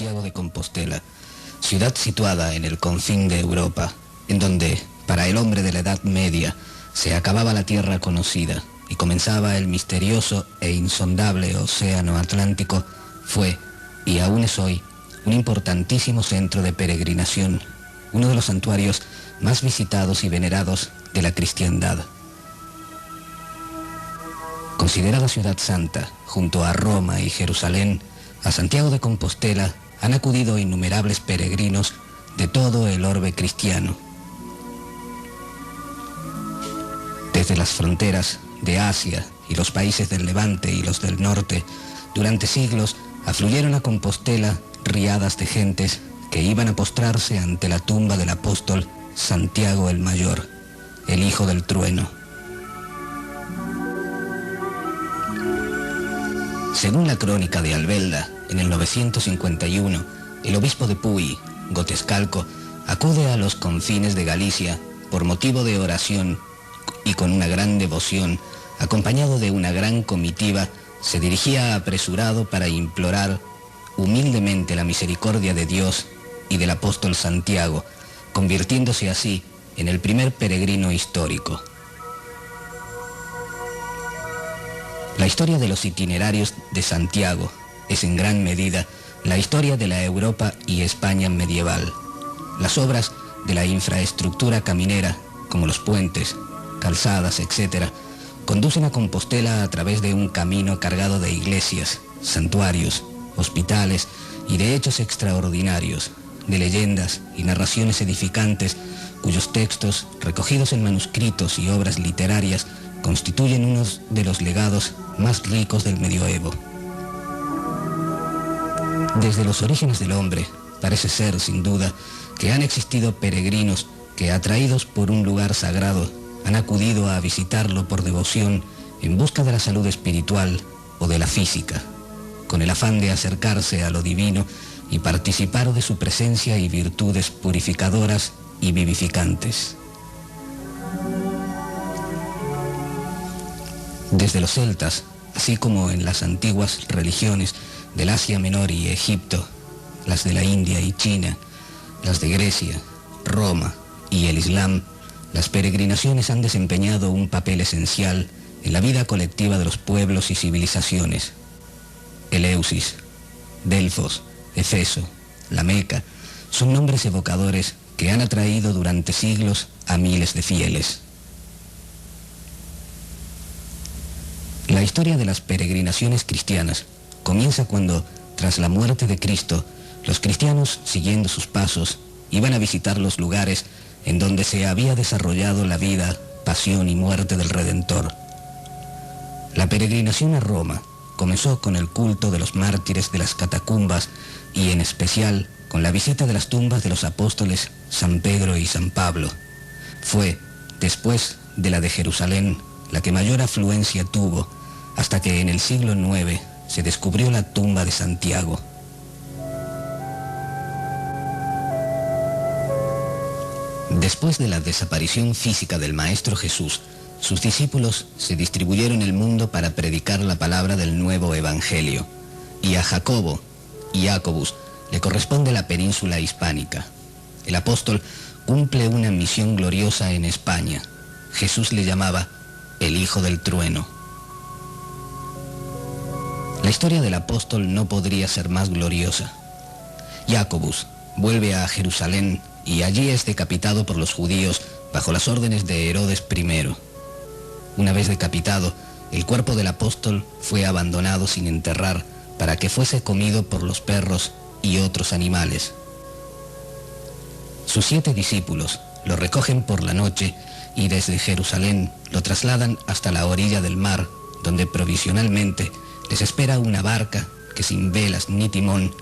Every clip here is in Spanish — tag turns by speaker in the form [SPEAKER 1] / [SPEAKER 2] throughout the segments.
[SPEAKER 1] Santiago de Compostela, ciudad situada en el confín de Europa, en donde, para el hombre de la Edad Media, se acababa la tierra conocida y comenzaba el misterioso e insondable océano Atlántico, fue, y aún es hoy, un importantísimo centro de peregrinación, uno de los santuarios más visitados y venerados de la cristiandad. Considerada ciudad santa, junto a Roma y Jerusalén, a Santiago de Compostela han acudido innumerables peregrinos de todo el orbe cristiano. Desde las fronteras de Asia y los países del Levante y los del norte, durante siglos afluyeron a Compostela riadas de gentes que iban a postrarse ante la tumba del apóstol Santiago el Mayor, el hijo del trueno. Según la crónica de Albelda, en el 951, el obispo de Puy, Gotescalco, acude a los confines de Galicia por motivo de oración y con una gran devoción, acompañado de una gran comitiva, se dirigía apresurado para implorar humildemente la misericordia de Dios y del apóstol Santiago, convirtiéndose así en el primer peregrino histórico. La historia de los itinerarios de Santiago es en gran medida la historia de la Europa y España medieval. Las obras de la infraestructura caminera, como los puentes, calzadas, etc., conducen a Compostela a través de un camino cargado de iglesias, santuarios, hospitales y de hechos extraordinarios, de leyendas y narraciones edificantes cuyos textos, recogidos en manuscritos y obras literarias, constituyen unos de los legados más ricos del medioevo. Desde los orígenes del hombre, parece ser, sin duda, que han existido peregrinos que, atraídos por un lugar sagrado, han acudido a visitarlo por devoción en busca de la salud espiritual o de la física, con el afán de acercarse a lo divino y participar de su presencia y virtudes purificadoras y vivificantes. Desde los celtas, así como en las antiguas religiones del Asia Menor y Egipto, las de la India y China, las de Grecia, Roma y el Islam, las peregrinaciones han desempeñado un papel esencial en la vida colectiva de los pueblos y civilizaciones. Eleusis, Delfos, Efeso, la Meca, son nombres evocadores que han atraído durante siglos a miles de fieles. La historia de las peregrinaciones cristianas comienza cuando, tras la muerte de Cristo, los cristianos, siguiendo sus pasos, iban a visitar los lugares en donde se había desarrollado la vida, pasión y muerte del Redentor. La peregrinación a Roma comenzó con el culto de los mártires de las catacumbas y en especial con la visita de las tumbas de los apóstoles San Pedro y San Pablo. Fue, después de la de Jerusalén, la que mayor afluencia tuvo, hasta que en el siglo IX se descubrió la tumba de Santiago. Después de la desaparición física del Maestro Jesús, sus discípulos se distribuyeron el mundo para predicar la palabra del nuevo Evangelio, y a Jacobo y Jacobus le corresponde la península hispánica. El apóstol cumple una misión gloriosa en España. Jesús le llamaba el hijo del trueno. La historia del apóstol no podría ser más gloriosa. Jacobus vuelve a Jerusalén y allí es decapitado por los judíos bajo las órdenes de Herodes I. Una vez decapitado, el cuerpo del apóstol fue abandonado sin enterrar para que fuese comido por los perros y otros animales. Sus 7 discípulos lo recogen por la noche y desde Jerusalén lo trasladan hasta la orilla del mar, donde provisionalmente les espera una barca que sin velas ni timón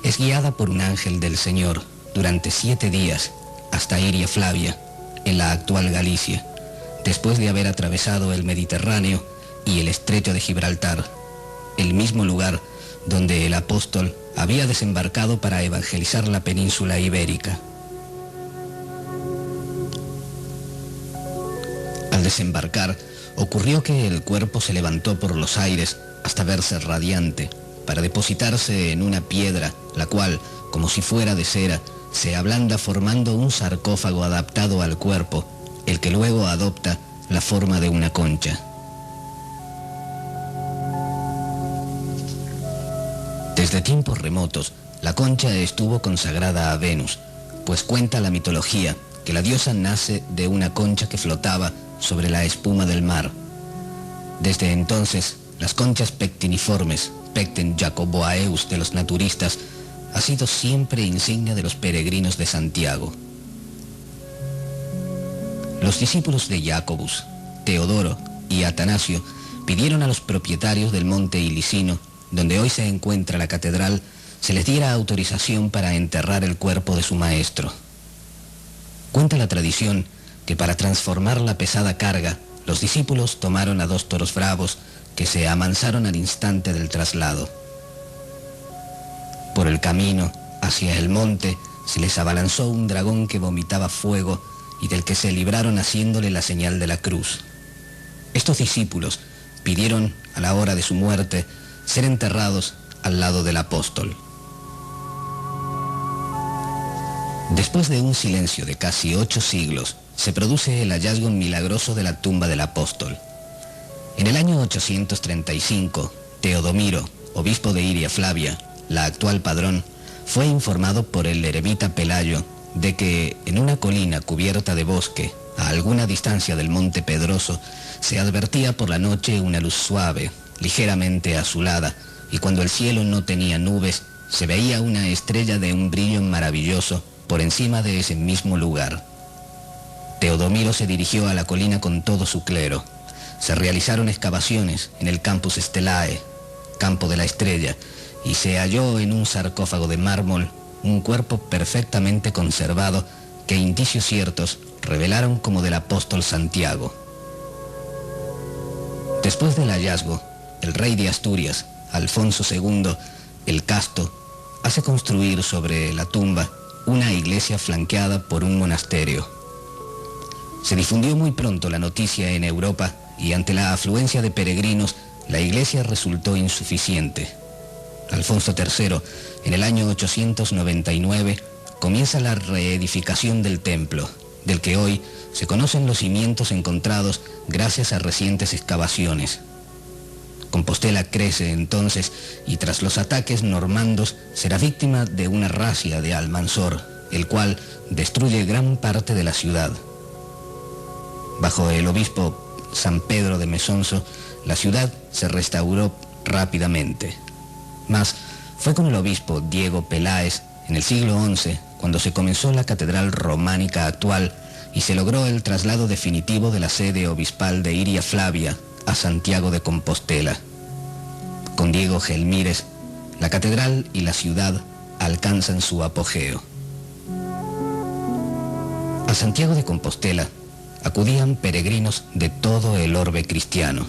[SPEAKER 1] es guiada por un ángel del Señor durante 7 días hasta Iria Flavia, en la actual Galicia, después de haber atravesado el Mediterráneo y el Estrecho de Gibraltar, el mismo lugar donde el apóstol había desembarcado para evangelizar la península ibérica. Al desembarcar, ocurrió que el cuerpo se levantó por los aires hasta verse radiante, para depositarse en una piedra, la cual, como si fuera de cera, se ablanda formando un sarcófago adaptado al cuerpo, el que luego adopta la forma de una concha. Desde tiempos remotos, la concha estuvo consagrada a Venus, pues cuenta la mitología que la diosa nace de una concha que flotaba sobre la espuma del mar. Desde entonces, las conchas pectiniformes, Pecten jacoboaeus de los naturistas, ha sido siempre insignia de los peregrinos de Santiago. Los discípulos de Jacobus, Teodoro y Atanasio pidieron a los propietarios del monte Ilicino, donde hoy se encuentra la catedral, se les diera autorización para enterrar el cuerpo de su maestro. Cuenta la tradición que para transformar la pesada carga, los discípulos tomaron a 2 toros bravos que se amansaron al instante del traslado. Por el camino hacia el monte se les abalanzó un dragón que vomitaba fuego y del que se libraron haciéndole la señal de la cruz. Estos discípulos pidieron a la hora de su muerte ser enterrados al lado del apóstol. Después de un silencio de casi 8 siglos, se produce el hallazgo milagroso de la tumba del apóstol. En el año 835, Teodomiro, obispo de Iria Flavia, la actual Padrón, fue informado por el eremita Pelayo de que en una colina cubierta de bosque, a alguna distancia del monte Pedroso, se advertía por la noche una luz suave, ligeramente azulada, y cuando el cielo no tenía nubes, se veía una estrella de un brillo maravilloso por encima de ese mismo lugar. Teodomiro se dirigió a la colina con todo su clero. Se realizaron excavaciones en el Campus Stellae, campo de la estrella, y se halló en un sarcófago de mármol un cuerpo perfectamente conservado que indicios ciertos revelaron como del apóstol Santiago. Después del hallazgo, el rey de Asturias, Alfonso II, el Casto, hace construir sobre la tumba una iglesia flanqueada por un monasterio. Se difundió muy pronto la noticia en Europa y ante la afluencia de peregrinos, la iglesia resultó insuficiente. Alfonso III, en el año 899, comienza la reedificación del templo, del que hoy se conocen los cimientos encontrados gracias a recientes excavaciones. Compostela crece entonces y tras los ataques normandos será víctima de una razzia de Almanzor, el cual destruye gran parte de la ciudad. Bajo el obispo San Pedro de Mesonso, la ciudad se restauró rápidamente. Mas fue con el obispo Diego Peláez en el siglo XI cuando se comenzó la catedral románica actual y se logró el traslado definitivo de la sede obispal de Iria Flavia a Santiago de Compostela. Con Diego Gelmírez, la catedral y la ciudad alcanzan su apogeo. A Santiago de Compostela acudían peregrinos de todo el orbe cristiano.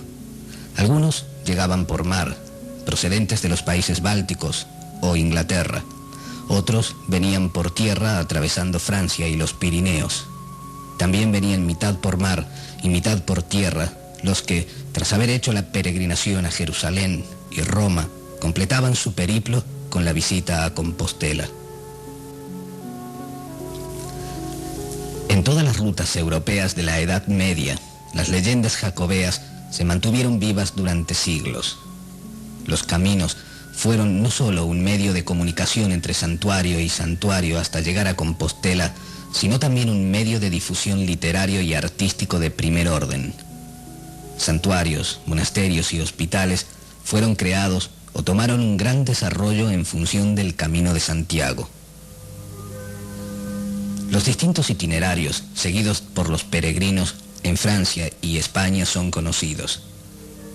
[SPEAKER 1] Algunos llegaban por mar, procedentes de los países bálticos o Inglaterra. Otros venían por tierra atravesando Francia y los Pirineos. También venían mitad por mar y mitad por tierra los que, tras haber hecho la peregrinación a Jerusalén y Roma, completaban su periplo con la visita a Compostela. En todas las rutas europeas de la Edad Media, las leyendas jacobeas se mantuvieron vivas durante siglos. Los caminos fueron no solo un medio de comunicación entre santuario y santuario hasta llegar a Compostela, sino también un medio de difusión literario y artístico de primer orden. Santuarios, monasterios y hospitales fueron creados o tomaron un gran desarrollo en función del Camino de Santiago. Los distintos itinerarios seguidos por los peregrinos en Francia y España son conocidos.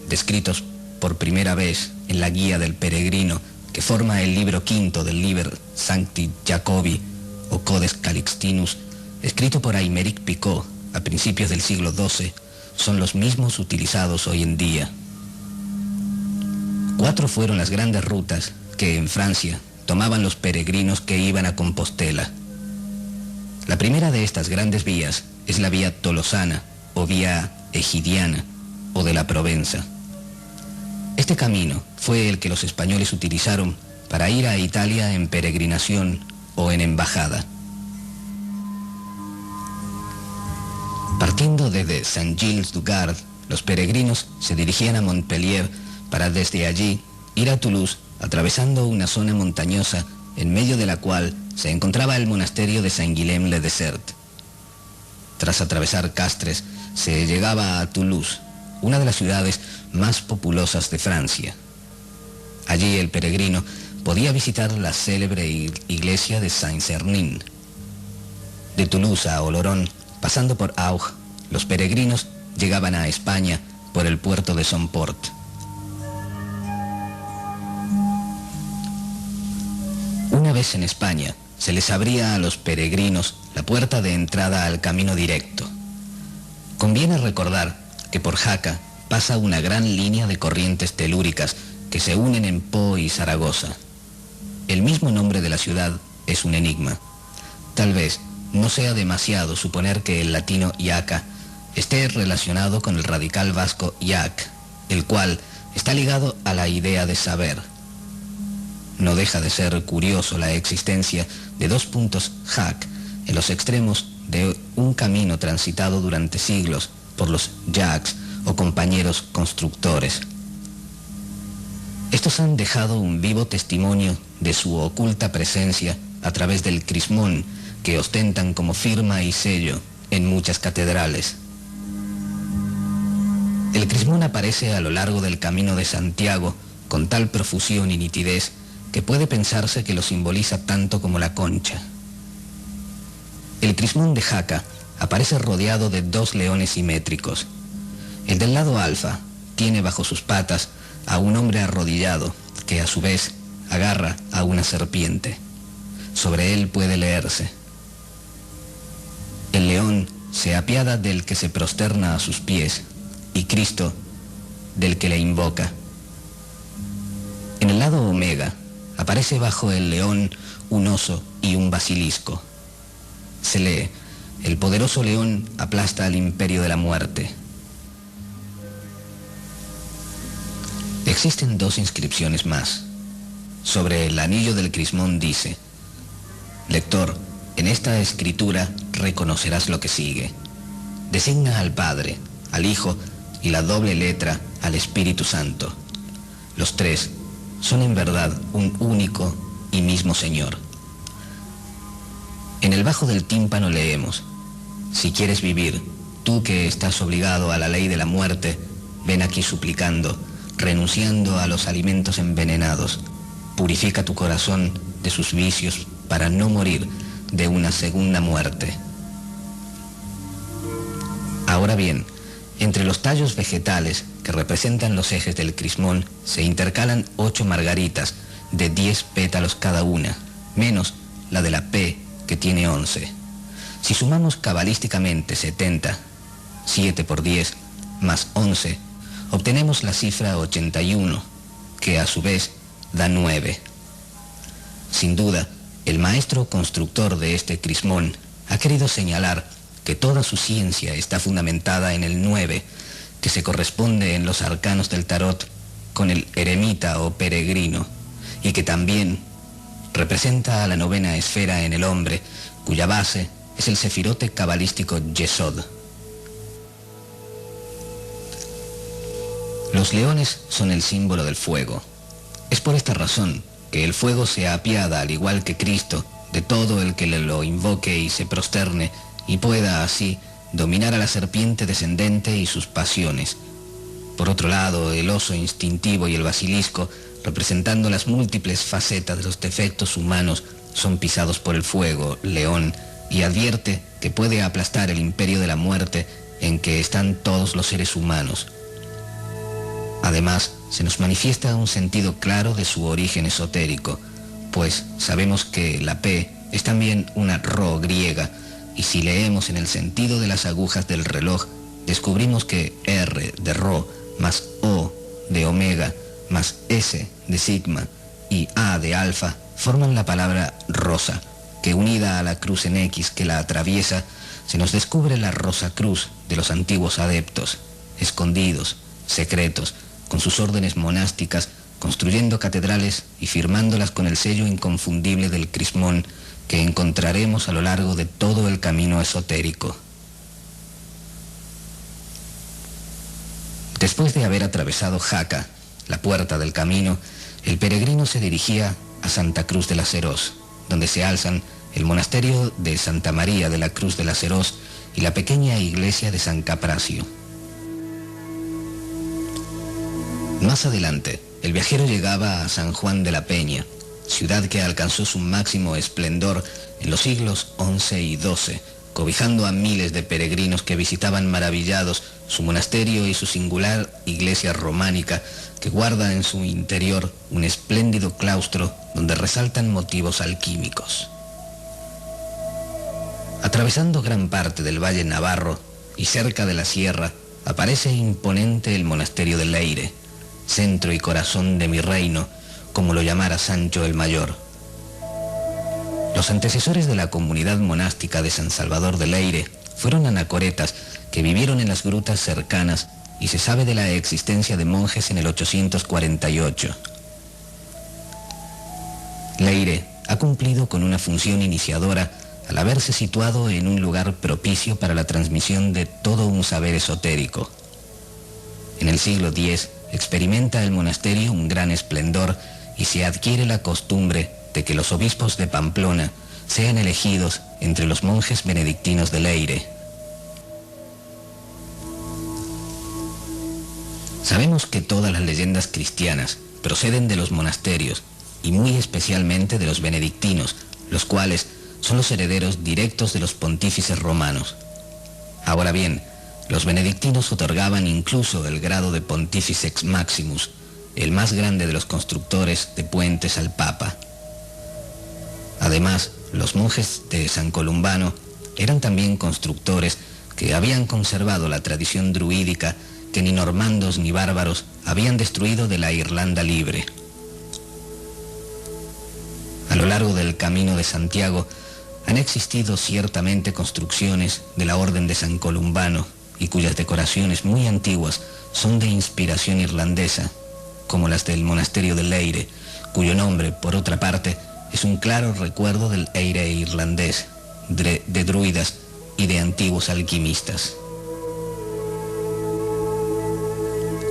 [SPEAKER 1] Descritos por primera vez en la Guía del Peregrino, que forma el libro quinto del Liber Sancti Jacobi o Codex Calixtinus, escrito por Aymeric Picot a principios del siglo XII, son los mismos utilizados hoy en día. 4 fueron las grandes rutas que en Francia tomaban los peregrinos que iban a Compostela. La primera de estas grandes vías es la vía tolosana o vía egidiana o de la Provenza. Este camino fue el que los españoles utilizaron para ir a Italia en peregrinación o en embajada. Partiendo desde Saint-Gilles-du-Gard, los peregrinos se dirigían a Montpellier para desde allí ir a Toulouse, atravesando una zona montañosa en medio de la cual se encontraba el monasterio de Saint-Guilhem-le-Désert. Tras atravesar Castres, se llegaba a Toulouse, una de las ciudades más populosas de Francia. Allí el peregrino podía visitar la célebre iglesia de Saint-Sernin. De Toulouse a Oloron, pasando por Auch, los peregrinos llegaban a España por el puerto de Somport. Una vez en España, se les abría a los peregrinos la puerta de entrada al camino directo. Conviene recordar que por Jaca pasa una gran línea de corrientes telúricas que se unen en Po y Zaragoza. El mismo nombre de la ciudad es un enigma. Tal vez no sea demasiado suponer que el latino Jaca esté relacionado con el radical vasco iac, el cual está ligado a la idea de saber. No deja de ser curioso la existencia de dos puntos jac en los extremos de un camino transitado durante siglos por los jacks o compañeros constructores. Estos han dejado un vivo testimonio de su oculta presencia a través del crismón que ostentan como firma y sello en muchas catedrales. El crismón aparece a lo largo del Camino de Santiago con tal profusión y nitidez que puede pensarse que lo simboliza tanto como la concha. El crismón de Jaca aparece rodeado de dos leones simétricos. El del lado alfa tiene bajo sus patas a un hombre arrodillado que a su vez agarra a una serpiente. Sobre él puede leerse: el león se apiada del que se prosterna a sus pies, y Cristo del que le invoca. En el lado omega aparece bajo el león un oso y un basilisco. Se lee: el poderoso león aplasta al imperio de la muerte. Existen dos inscripciones más. Sobre el anillo del crismón dice: lector, en esta escritura reconocerás lo que sigue. Designa al Padre, al Hijo y la doble letra al Espíritu Santo. Los tres son en verdad un único y mismo Señor. En el bajo del tímpano leemos: si quieres vivir, tú que estás obligado a la ley de la muerte, ven aquí suplicando, renunciando a los alimentos envenenados. Purifica tu corazón de sus vicios para no morir de una segunda muerte. Ahora bien, entre los tallos vegetales que representan los ejes del crismón se intercalan 8 margaritas de 10 pétalos cada una, menos la de la P, que tiene 11. Si sumamos cabalísticamente 70, 7 por 10, más 11, obtenemos la cifra 81, que a su vez da 9. Sin duda, el maestro constructor de este crismón ha querido señalar que toda su ciencia está fundamentada en el 9, que se corresponde en los arcanos del tarot con el eremita o peregrino, y que también representa a la novena esfera en el hombre, cuya base es el sefirote cabalístico Yesod. Los leones son el símbolo del fuego. Es por esta razón que el fuego se apiada, al igual que Cristo, de todo el que le lo invoque y se prosterne, y pueda así dominar a la serpiente descendente y sus pasiones. Por otro lado, el oso instintivo y el basilisco, representando las múltiples facetas de los defectos humanos, son pisados por el fuego, león, y advierte que puede aplastar el imperio de la muerte en que están todos los seres humanos. Además, se nos manifiesta un sentido claro de su origen esotérico, pues sabemos que la P es también una Rho griega, y si leemos en el sentido de las agujas del reloj, descubrimos que R de Rho más O de Omega más S de Sigma y A de Alfa forman la palabra rosa, que unida a la cruz en X que la atraviesa, se nos descubre la rosa cruz de los antiguos adeptos, escondidos, secretos, con sus órdenes monásticas, construyendo catedrales y firmándolas con el sello inconfundible del crismón que encontraremos a lo largo de todo el camino esotérico. Después de haber atravesado Jaca, la puerta del camino, el peregrino se dirigía a Santa Cruz de la Serós, donde se alzan el monasterio de Santa María de la Cruz de la Serós y la pequeña iglesia de San Capracio. Más adelante, el viajero llegaba a San Juan de la Peña, ciudad que alcanzó su máximo esplendor en los siglos XI y XII, cobijando a miles de peregrinos que visitaban maravillados su monasterio y su singular iglesia románica que guarda en su interior un espléndido claustro donde resaltan motivos alquímicos. Atravesando gran parte del Valle Navarro y cerca de la sierra, aparece imponente el monasterio de Leire, centro y corazón de mi reino, como lo llamara Sancho el Mayor. Los antecesores de la comunidad monástica de San Salvador de Leire fueron anacoretas que vivieron en las grutas cercanas y se sabe de la existencia de monjes en el 848. Leire ha cumplido con una función iniciadora al haberse situado en un lugar propicio para la transmisión de todo un saber esotérico. En el siglo X experimenta el monasterio un gran esplendor y se adquiere la costumbre de que los obispos de Pamplona sean elegidos entre los monjes benedictinos de Leire. Sabemos que todas las leyendas cristianas proceden de los monasterios y muy especialmente de los benedictinos, los cuales son los herederos directos de los pontífices romanos. Ahora bien, los benedictinos otorgaban incluso el grado de Pontificex Maximus, el más grande de los constructores de puentes al Papa. Además, los monjes de San Columbano eran también constructores que habían conservado la tradición druídica que ni normandos ni bárbaros habían destruido de la Irlanda libre. A lo largo del Camino de Santiago han existido ciertamente construcciones de la Orden de San Columbano y cuyas decoraciones muy antiguas son de inspiración irlandesa, como las del monasterio de Leire, cuyo nombre, por otra parte, es un claro recuerdo del Eire irlandés, de druidas y de antiguos alquimistas.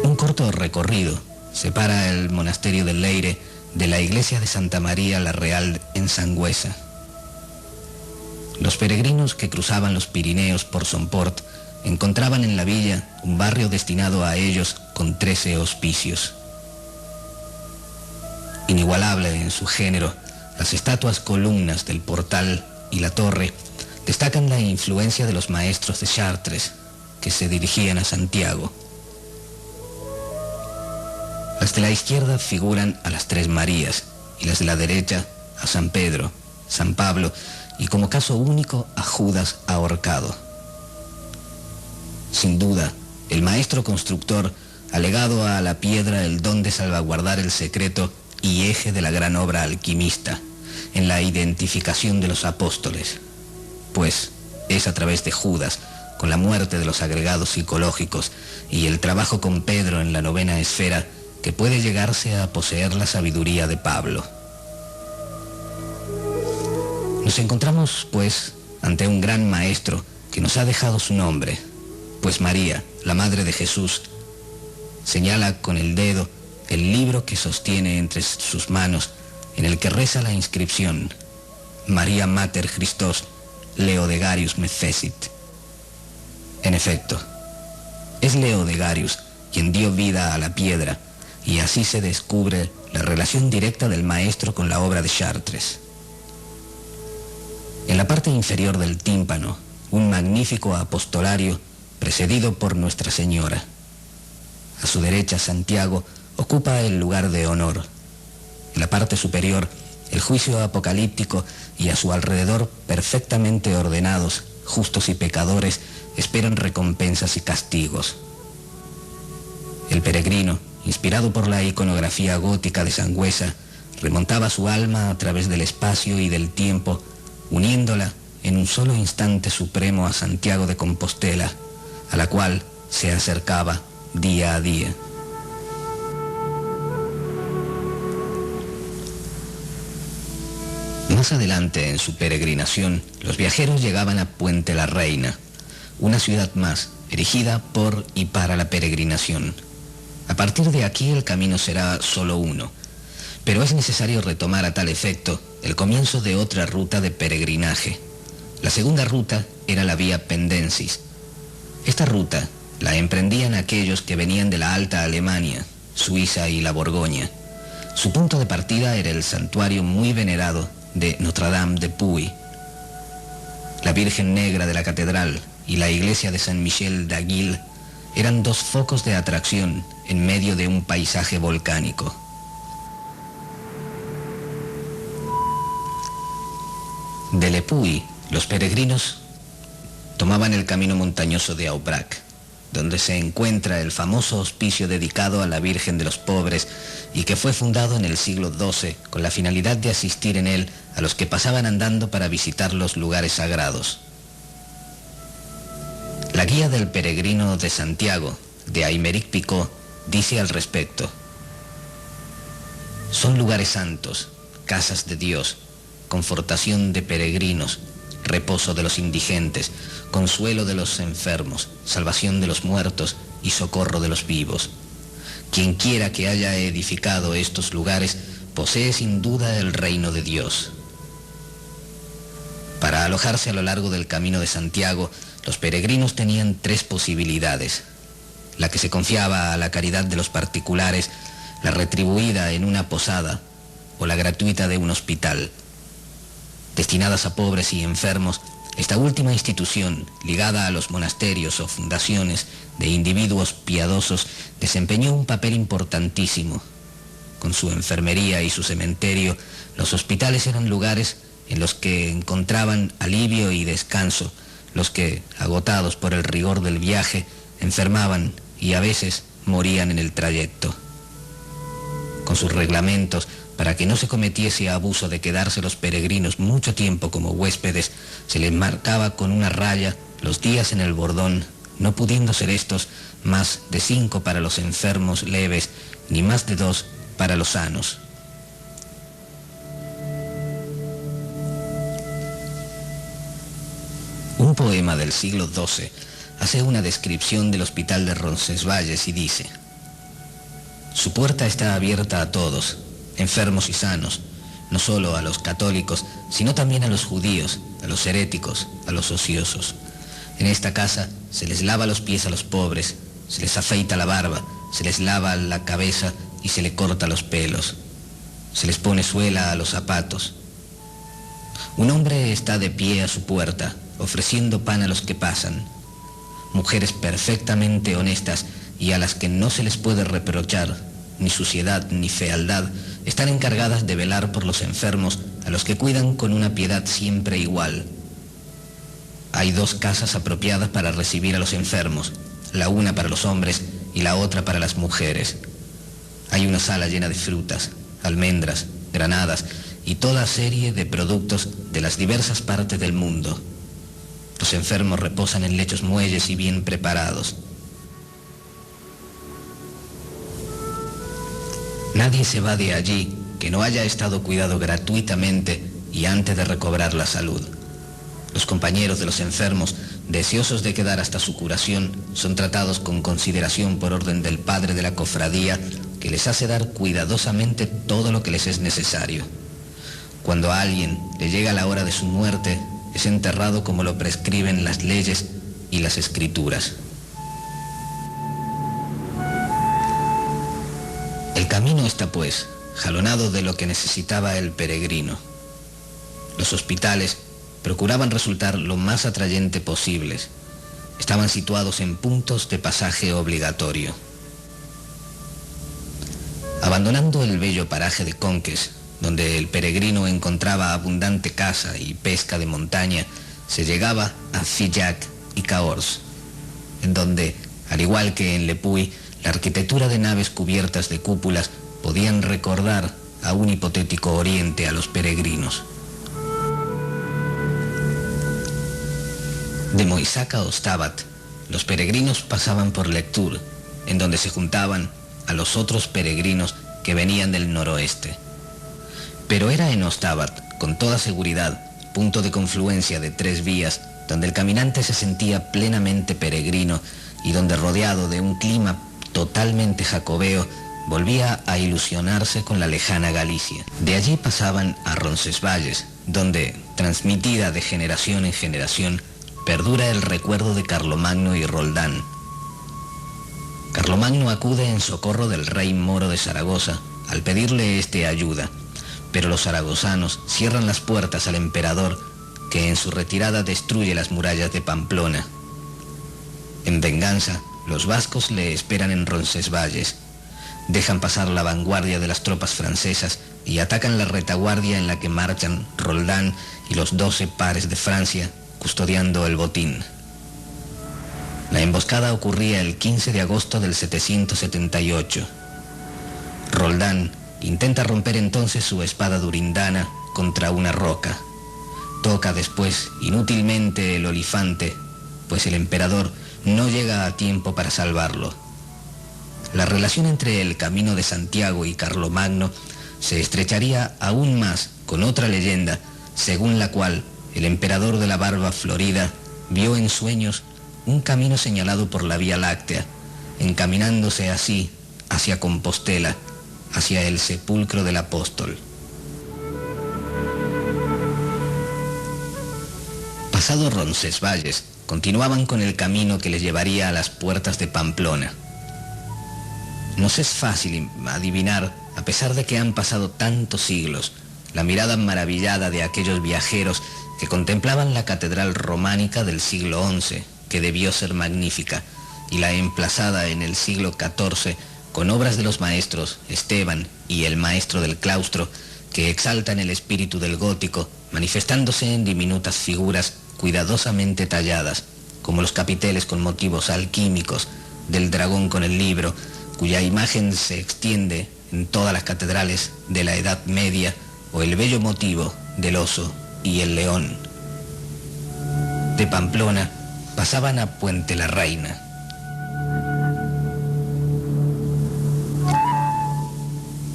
[SPEAKER 1] Un corto recorrido separa el monasterio de Leire de la iglesia de Santa María la Real en Sangüesa. Los peregrinos que cruzaban los Pirineos por Somport encontraban en la villa un barrio destinado a ellos con 13 hospicios. Inigualable en su género, las estatuas columnas del portal y la torre destacan la influencia de los maestros de Chartres que se dirigían a Santiago. Las de la izquierda figuran a las Tres Marías y las de la derecha a San Pedro, San Pablo y como caso único a Judas ahorcado. Sin duda, el maestro constructor ha legado a la piedra el don de salvaguardar el secreto y eje de la gran obra alquimista en la identificación de los apóstoles, pues es a través de Judas, con la muerte de los agregados psicológicos y el trabajo con Pedro en la novena esfera, que puede llegarse a poseer la sabiduría de Pablo. Nos encontramos, pues, ante un gran maestro que nos ha dejado su nombre, pues María, la Madre de Jesús, señala con el dedo el libro que sostiene entre sus manos, en el que reza la inscripción: María Mater Christos, Leodegarius me fecit. En efecto, es Leodegarius quien dio vida a la piedra, y así se descubre la relación directa del maestro con la obra de Chartres. En la parte inferior del tímpano, un magnífico apostolario precedido por Nuestra Señora. A su derecha, Santiago ocupa el lugar de honor. En la parte superior, el juicio apocalíptico, y a su alrededor, perfectamente ordenados, justos y pecadores, esperan recompensas y castigos. El peregrino, inspirado por la iconografía gótica de Sangüesa, remontaba su alma a través del espacio y del tiempo, uniéndola en un solo instante supremo a Santiago de Compostela, a la cual se acercaba día a día. Más adelante en su peregrinación, los viajeros llegaban a Puente la Reina, una ciudad más, erigida por y para la peregrinación. A partir de aquí el camino será solo uno, pero es necesario retomar a tal efecto el comienzo de otra ruta de peregrinaje. La segunda ruta era la vía Pendensis. Esta ruta la emprendían aquellos que venían de la Alta Alemania, Suiza y la Borgoña. Su punto de partida era el santuario muy venerado de Notre-Dame de Puy, la Virgen Negra de la Catedral y la iglesia de Saint-Michel d'Aguil eran dos focos de atracción en medio de un paisaje volcánico. De Le Puy, los peregrinos tomaban el camino montañoso de Aubrac, donde se encuentra el famoso hospicio dedicado a la Virgen de los Pobres y que fue fundado en el siglo XII con la finalidad de asistir en él a los que pasaban andando para visitar los lugares sagrados. La guía del peregrino de Santiago, de Aymeric Picot, dice al respecto: son lugares santos, casas de Dios, confortación de peregrinos, reposo de los indigentes, consuelo de los enfermos, salvación de los muertos y socorro de los vivos. Quien quiera que haya edificado estos lugares posee sin duda el reino de Dios. Para alojarse a lo largo del camino de Santiago, los peregrinos tenían tres posibilidades: la que se confiaba a la caridad de los particulares, la retribuida en una posada o la gratuita de un hospital. Destinadas a pobres y enfermos, esta última institución, ligada a los monasterios o fundaciones de individuos piadosos, desempeñó un papel importantísimo. Con su enfermería y su cementerio, los hospitales eran lugares en los que encontraban alivio y descanso los que, agotados por el rigor del viaje, enfermaban y a veces morían en el trayecto. Con sus reglamentos, para que no se cometiese abuso de quedarse los peregrinos mucho tiempo como huéspedes, se les marcaba con una raya los días en el bordón, no pudiendo ser estos más de 5 para los enfermos leves, ni más de 2 para los sanos. Un poema del siglo XII hace una descripción del hospital de Roncesvalles y dice: su puerta está abierta a todos, enfermos y sanos, no solo a los católicos, sino también a los judíos, a los heréticos, a los ociosos. En esta casa se les lava los pies a los pobres, se les afeita la barba, se les lava la cabeza y se les corta los pelos. Se les pone suela a los zapatos. Un hombre está de pie a su puerta, ofreciendo pan a los que pasan. Mujeres perfectamente honestas y a las que no se les puede reprochar ni suciedad ni fealdad, están encargadas de velar por los enfermos, a los que cuidan con una piedad siempre igual. Hay 2 casas apropiadas para recibir a los enfermos, la una para los hombres y la otra para las mujeres. Hay una sala llena de frutas, almendras, granadas y toda serie de productos de las diversas partes del mundo. Los enfermos reposan en lechos muelles y bien preparados. Nadie se va de allí que no haya estado cuidado gratuitamente y antes de recobrar la salud. Los compañeros de los enfermos, deseosos de quedar hasta su curación, son tratados con consideración por orden del padre de la cofradía, que les hace dar cuidadosamente todo lo que les es necesario. Cuando a alguien le llega la hora de su muerte, es enterrado como lo prescriben las leyes y las escrituras. El camino está, pues, jalonado de lo que necesitaba el peregrino. Los hospitales procuraban resultar lo más atrayente posibles. Estaban situados en puntos de pasaje obligatorio. Abandonando el bello paraje de Conques, donde el peregrino encontraba abundante caza y pesca de montaña, se llegaba a Figeac y Cahors, en donde, al igual que en Le Puy, la arquitectura de naves cubiertas de cúpulas podían recordar a un hipotético oriente a los peregrinos. De Moissac a Ostabat, los peregrinos pasaban por Lectoure, en donde se juntaban a los otros peregrinos que venían del noroeste. Pero era en Ostabat con toda seguridad, punto de confluencia de 3 vías, donde el caminante se sentía plenamente peregrino y donde, rodeado de un clima totalmente jacobeo, volvía a ilusionarse con la lejana Galicia. De allí pasaban a Roncesvalles, donde, transmitida de generación en generación, perdura el recuerdo de Carlomagno y Roldán. Carlomagno acude en socorro del rey moro de Zaragoza al pedirle ayuda, pero los zaragozanos cierran las puertas al emperador, que en su retirada destruye las murallas de Pamplona. En venganza, los vascos le esperan en Roncesvalles, dejan pasar la vanguardia de las tropas francesas y atacan la retaguardia en la que marchan Roldán y los 12 pares de Francia, custodiando el botín. La emboscada ocurría el 15 de agosto del 778. Roldán intenta romper entonces su espada durindana contra una roca. Toca después inútilmente el olifante, pues el emperador no llega a tiempo para salvarlo. La relación entre el Camino de Santiago y Carlomagno se estrecharía aún más con otra leyenda, según la cual el emperador de la barba florida vio en sueños un camino señalado por la Vía Láctea, encaminándose así hacia Compostela, hacia el sepulcro del apóstol. Pasado Roncesvalles, continuaban con el camino que les llevaría a las puertas de Pamplona. Nos es fácil adivinar, a pesar de que han pasado tantos siglos, la mirada maravillada de aquellos viajeros que contemplaban la catedral románica del siglo XI, que debió ser magnífica, y la emplazada en el siglo XIV con obras de los maestros Esteban y el maestro del claustro, que exaltan el espíritu del gótico, manifestándose en diminutas figuras cuidadosamente talladas, como los capiteles con motivos alquímicos del dragón con el libro, cuya imagen se extiende en todas las catedrales de la Edad Media, o el bello motivo del oso y el león. De Pamplona pasaban a Puente la Reina.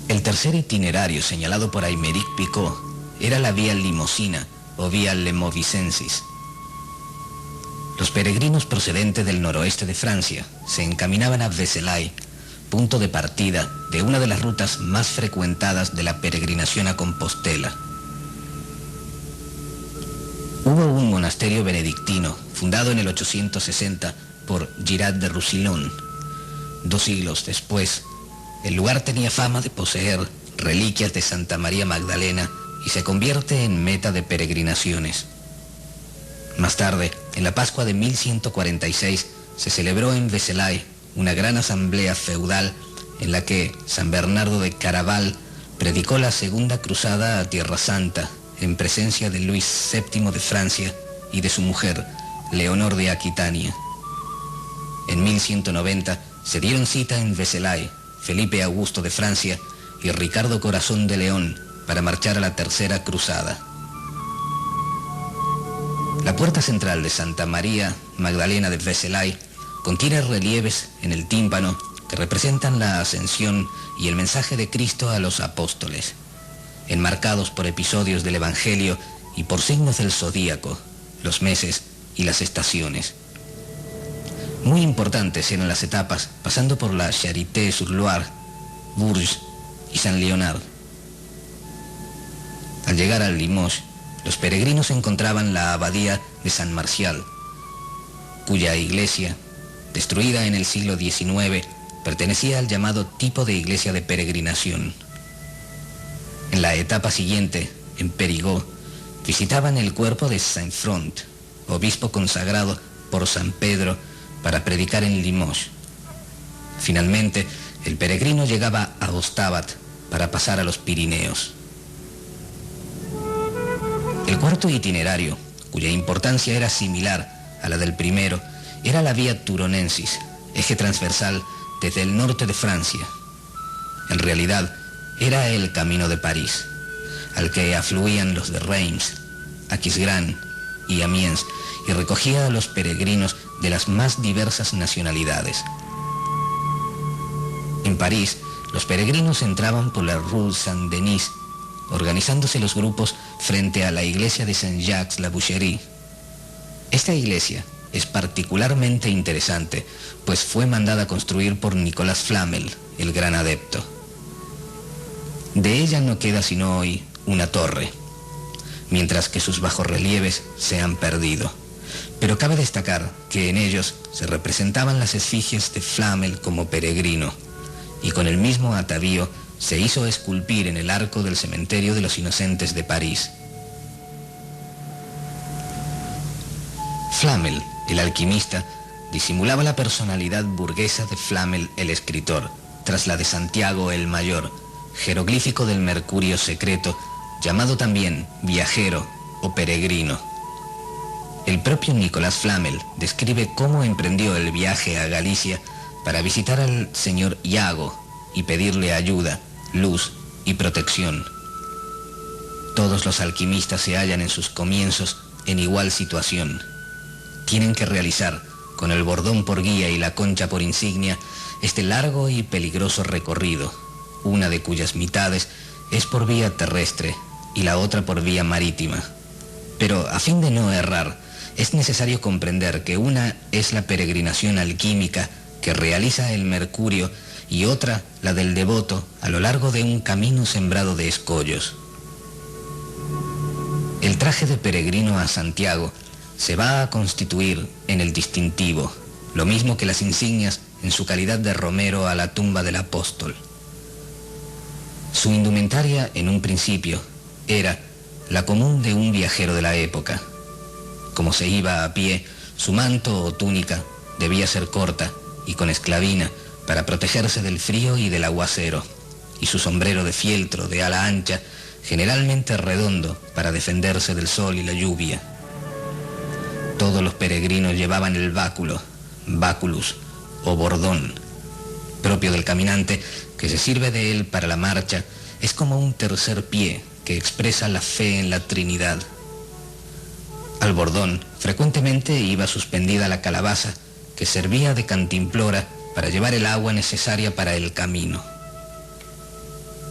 [SPEAKER 1] El tercer itinerario señalado por Aymeric Picot era la vía Limosina o vía Lemovicensis. Los peregrinos procedentes del noroeste de Francia se encaminaban a Vézelay, punto de partida de una de las rutas más frecuentadas de la peregrinación a Compostela. Hubo un monasterio benedictino fundado en el 860 por Girard de Roussillon. 2 siglos después, el lugar tenía fama de poseer reliquias de Santa María Magdalena y se convierte en meta de peregrinaciones. Más tarde, en la Pascua de 1146, se celebró en Vézelay una gran asamblea feudal en la que San Bernardo de Caraval predicó la segunda cruzada a Tierra Santa en presencia de Luis VII de Francia y de su mujer, Leonor de Aquitania. En 1190 se dieron cita en Vézelay Felipe Augusto de Francia y Ricardo Corazón de León para marchar a la tercera cruzada. La puerta central de Santa María Magdalena de Vézelay contiene relieves en el tímpano que representan la ascensión y el mensaje de Cristo a los apóstoles, enmarcados por episodios del Evangelio y por signos del zodíaco, los meses y las estaciones. Muy importantes eran las etapas pasando por la Charité-sur-Loire, Bourges y Saint-Léonard. Al llegar a Limoges, los peregrinos encontraban la abadía de San Marcial, cuya iglesia, destruida en el siglo XIX, pertenecía al llamado tipo de iglesia de peregrinación. En la etapa siguiente, en Périgueux, visitaban el cuerpo de Saint-Front, obispo consagrado por San Pedro para predicar en Limoges. Finalmente, el peregrino llegaba a Ostabat para pasar a los Pirineos. El cuarto itinerario, cuya importancia era similar a la del primero, era la vía Turonensis, eje transversal desde el norte de Francia. En realidad, era el Camino de París, al que afluían los de Reims, Aquisgrán y Amiens, y recogía a los peregrinos de las más diversas nacionalidades. En París, los peregrinos entraban por la Rue Saint-Denis organizándose los grupos frente a la iglesia de Saint-Jacques-la-Boucherie. Esta iglesia es particularmente interesante, pues fue mandada a construir por Nicolas Flamel, el gran adepto. De ella no queda sino hoy una torre, mientras que sus bajorrelieves se han perdido. Pero cabe destacar que en ellos se representaban las efigies de Flamel como peregrino, y con el mismo atavío se hizo esculpir en el arco del cementerio de los Inocentes de París. Flamel, el alquimista, disimulaba la personalidad burguesa de Flamel, el escritor, tras la de Santiago el Mayor, jeroglífico del mercurio secreto, llamado también viajero o peregrino. El propio Nicolas Flamel describe cómo emprendió el viaje a Galicia para visitar al señor Iago y pedirle ayuda, luz y protección. Todos los alquimistas se hallan en sus comienzos en igual situación. Tienen que realizar, con el bordón por guía y la concha por insignia, este largo y peligroso recorrido, una de cuyas mitades es por vía terrestre y la otra por vía marítima. Pero a fin de no errar, es necesario comprender que una es la peregrinación alquímica que realiza el mercurio y otra la del devoto a lo largo de un camino sembrado de escollos. El traje de peregrino a Santiago se va a constituir en el distintivo, lo mismo que las insignias en su calidad de romero a la tumba del apóstol. Su indumentaria en un principio era la común de un viajero de la época. Como se iba a pie, su manto o túnica debía ser corta y con esclavina para protegerse del frío y del aguacero, y su sombrero de fieltro de ala ancha, generalmente redondo, para defenderse del sol y la lluvia. Todos los peregrinos llevaban el báculo, báculus o bordón, propio del caminante, que se sirve de él para la marcha. Es como un tercer pie que expresa la fe en la Trinidad. Al bordón frecuentemente iba suspendida la calabaza, que servía de cantimplora para llevar el agua necesaria para el camino.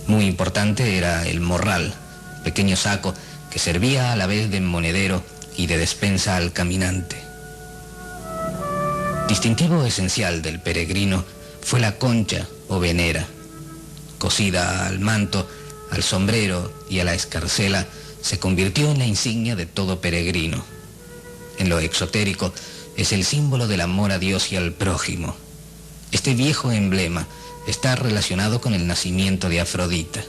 [SPEAKER 1] Muy importante era el morral, pequeño saco que servía a la vez de monedero y de despensa al caminante. Distintivo esencial del peregrino fue la concha o venera. Cosida al manto, al sombrero y a la escarcela, se convirtió en la insignia de todo peregrino. En lo exotérico, es el símbolo del amor a Dios y al prójimo. Este viejo emblema está relacionado con el nacimiento de Afrodita.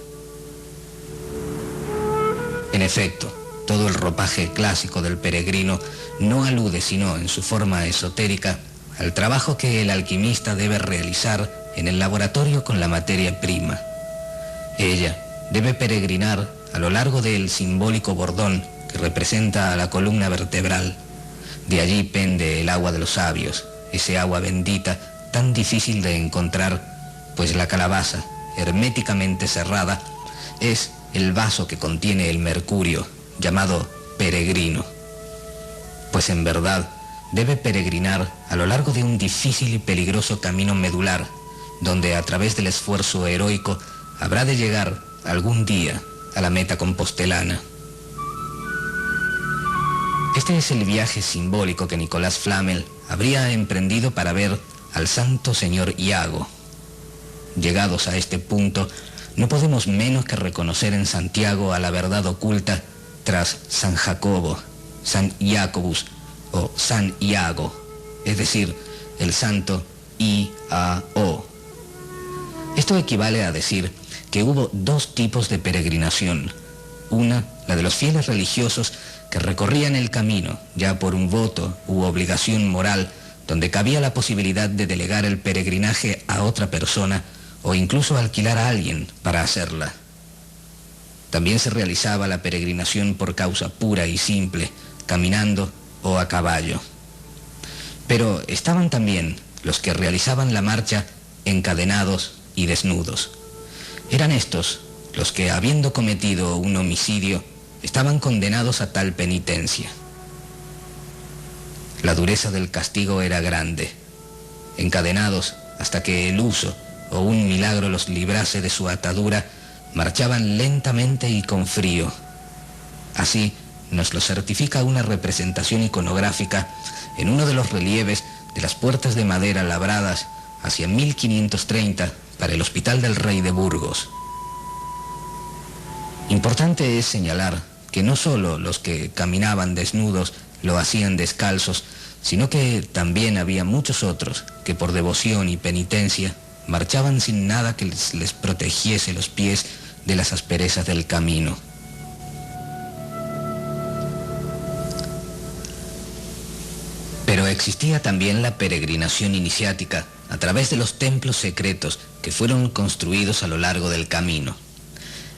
[SPEAKER 1] En efecto, todo el ropaje clásico del peregrino no alude sino en su forma esotérica al trabajo que el alquimista debe realizar en el laboratorio con la materia prima. Ella debe peregrinar a lo largo del simbólico bordón que representa a la columna vertebral. De allí pende el agua de los sabios, ese agua bendita tan difícil de encontrar, pues la calabaza, herméticamente cerrada, es el vaso que contiene el mercurio, llamado peregrino. Pues en verdad debe peregrinar a lo largo de un difícil y peligroso camino medular, donde a través del esfuerzo heroico habrá de llegar algún día a la meta compostelana. Este es el viaje simbólico que Nicolas Flamel habría emprendido para ver al santo señor Iago. Llegados a este punto, no podemos menos que reconocer en Santiago a la verdad oculta tras San Jacobo, San Iacobus o San Iago, es decir, el santo I-A-O. Esto equivale a decir que hubo dos tipos de peregrinación. Una, la de los fieles religiosos que recorrían el camino, ya por un voto u obligación moral, donde cabía la posibilidad de delegar el peregrinaje a otra persona o incluso alquilar a alguien para hacerla. También se realizaba la peregrinación por causa pura y simple, caminando o a caballo. Pero estaban también los que realizaban la marcha encadenados y desnudos. Eran estos los que, habiendo cometido un homicidio, estaban condenados a tal penitencia. La dureza del castigo era grande. Encadenados hasta que el uso o un milagro los librase de su atadura, marchaban lentamente y con frío. Así nos lo certifica una representación iconográfica en uno de los relieves de las puertas de madera labradas hacia 1530 para el Hospital del Rey de Burgos. Importante es señalar que no solo los que caminaban desnudos lo hacían descalzos, sino que también había muchos otros que por devoción y penitencia marchaban sin nada que les protegiese los pies de las asperezas del camino. Pero existía también la peregrinación iniciática a través de los templos secretos que fueron construidos a lo largo del camino.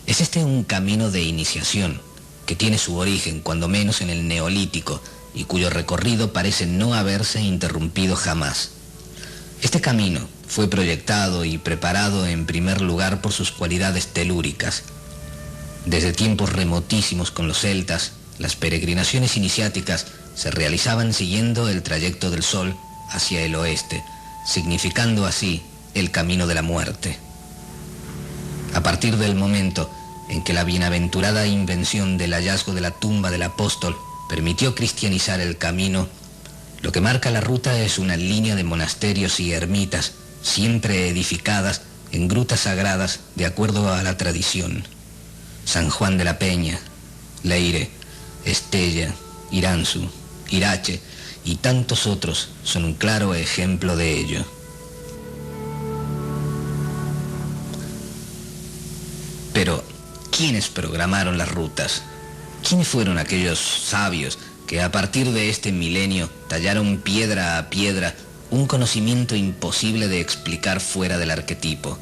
[SPEAKER 1] Es este un camino de iniciación que tiene su origen cuando menos en el Neolítico y cuyo recorrido parece no haberse interrumpido jamás. Este camino fue proyectado y preparado en primer lugar por sus cualidades telúricas. Desde tiempos remotísimos con los celtas, las peregrinaciones iniciáticas se realizaban siguiendo el trayecto del sol hacia el oeste, significando así el camino de la muerte. A partir del momento en que la bienaventurada invención del hallazgo de la tumba del apóstol permitió cristianizar el camino, lo que marca la ruta es una línea de monasterios y ermitas, siempre edificadas en grutas sagradas de acuerdo a la tradición. San Juan de la Peña, Leire, Estella, Iranzu, Irache y tantos otros son un claro ejemplo de ello. Pero, ¿quiénes programaron las rutas? ¿Quiénes fueron aquellos sabios que a partir de este milenio tallaron piedra a piedra un conocimiento imposible de explicar fuera del arquetipo?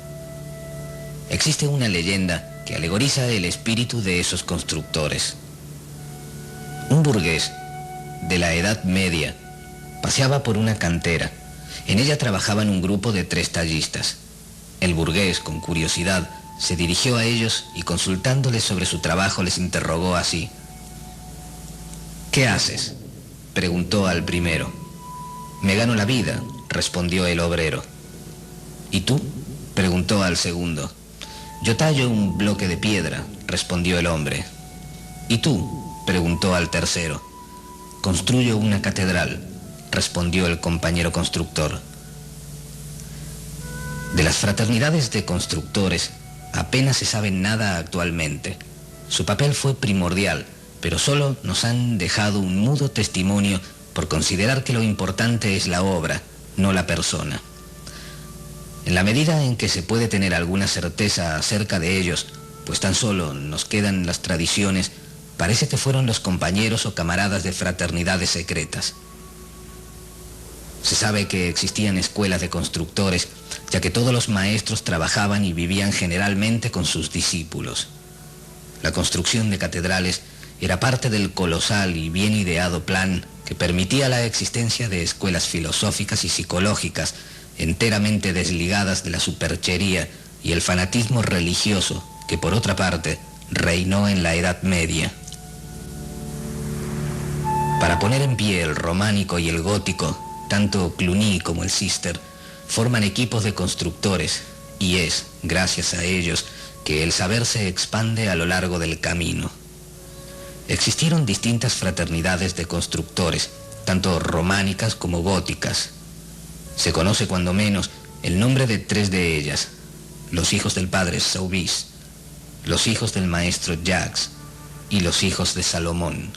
[SPEAKER 1] Existe una leyenda que alegoriza el espíritu de esos constructores. Un burgués de la Edad Media paseaba por una cantera. En ella trabajaban un grupo de 3 tallistas. El burgués, con curiosidad, se dirigió a ellos y consultándoles sobre su trabajo les interrogó así. ¿Qué haces?, preguntó al primero. Me gano la vida, respondió el obrero. ¿Y tú?, preguntó al segundo. Yo tallo un bloque de piedra, respondió el hombre. ¿Y tú?, preguntó al tercero. Construyo una catedral, respondió el compañero constructor. De las fraternidades de constructores apenas se sabe nada actualmente. Su papel fue primordial, pero solo nos han dejado un mudo testimonio por considerar que lo importante es la obra, no la persona. En la medida en que se puede tener alguna certeza acerca de ellos, pues tan solo nos quedan las tradiciones, parece que fueron los compañeros o camaradas de fraternidades secretas. Se sabe que existían escuelas de constructores, ya que todos los maestros trabajaban y vivían generalmente con sus discípulos. La construcción de catedrales era parte del colosal y bien ideado plan que permitía la existencia de escuelas filosóficas y psicológicas enteramente desligadas de la superchería y el fanatismo religioso que, por otra parte, reinó en la Edad Media. Para poner en pie el románico y el gótico, tanto Cluny como el Cister forman equipos de constructores, y es, gracias a ellos, que el saber se expande a lo largo del camino. Existieron distintas fraternidades de constructores, tanto románicas como góticas. Se conoce cuando menos el nombre de 3 de ellas: los hijos del padre Soubise, los hijos del maestro Jacques y los hijos de Salomón.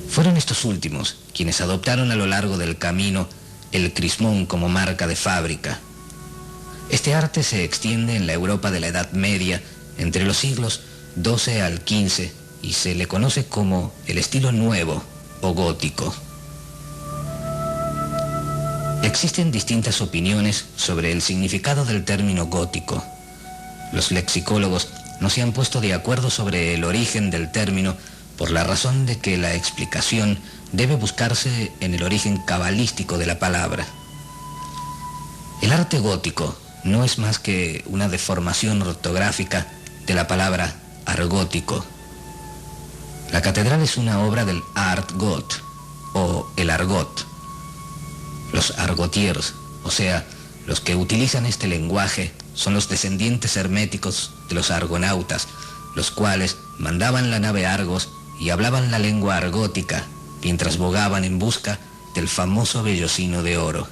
[SPEAKER 1] Fueron estos últimos quienes adoptaron a lo largo del camino el crismón como marca de fábrica. Este arte se extiende en la Europa de la Edad Media entre los siglos XII al XV y se le conoce como el estilo nuevo o gótico. Existen distintas opiniones sobre el significado del término gótico. Los lexicólogos no se han puesto de acuerdo sobre el origen del término por la razón de que la explicación debe buscarse en el origen cabalístico de la palabra. El arte gótico no es más que una deformación ortográfica de la palabra argótico. La catedral es una obra del Art Got o el argot. Los argotiers, o sea, Los que utilizan este lenguaje son los descendientes herméticos de los argonautas, los cuales mandaban la nave Argos y hablaban la lengua argótica mientras bogaban en busca del famoso vellocino de oro.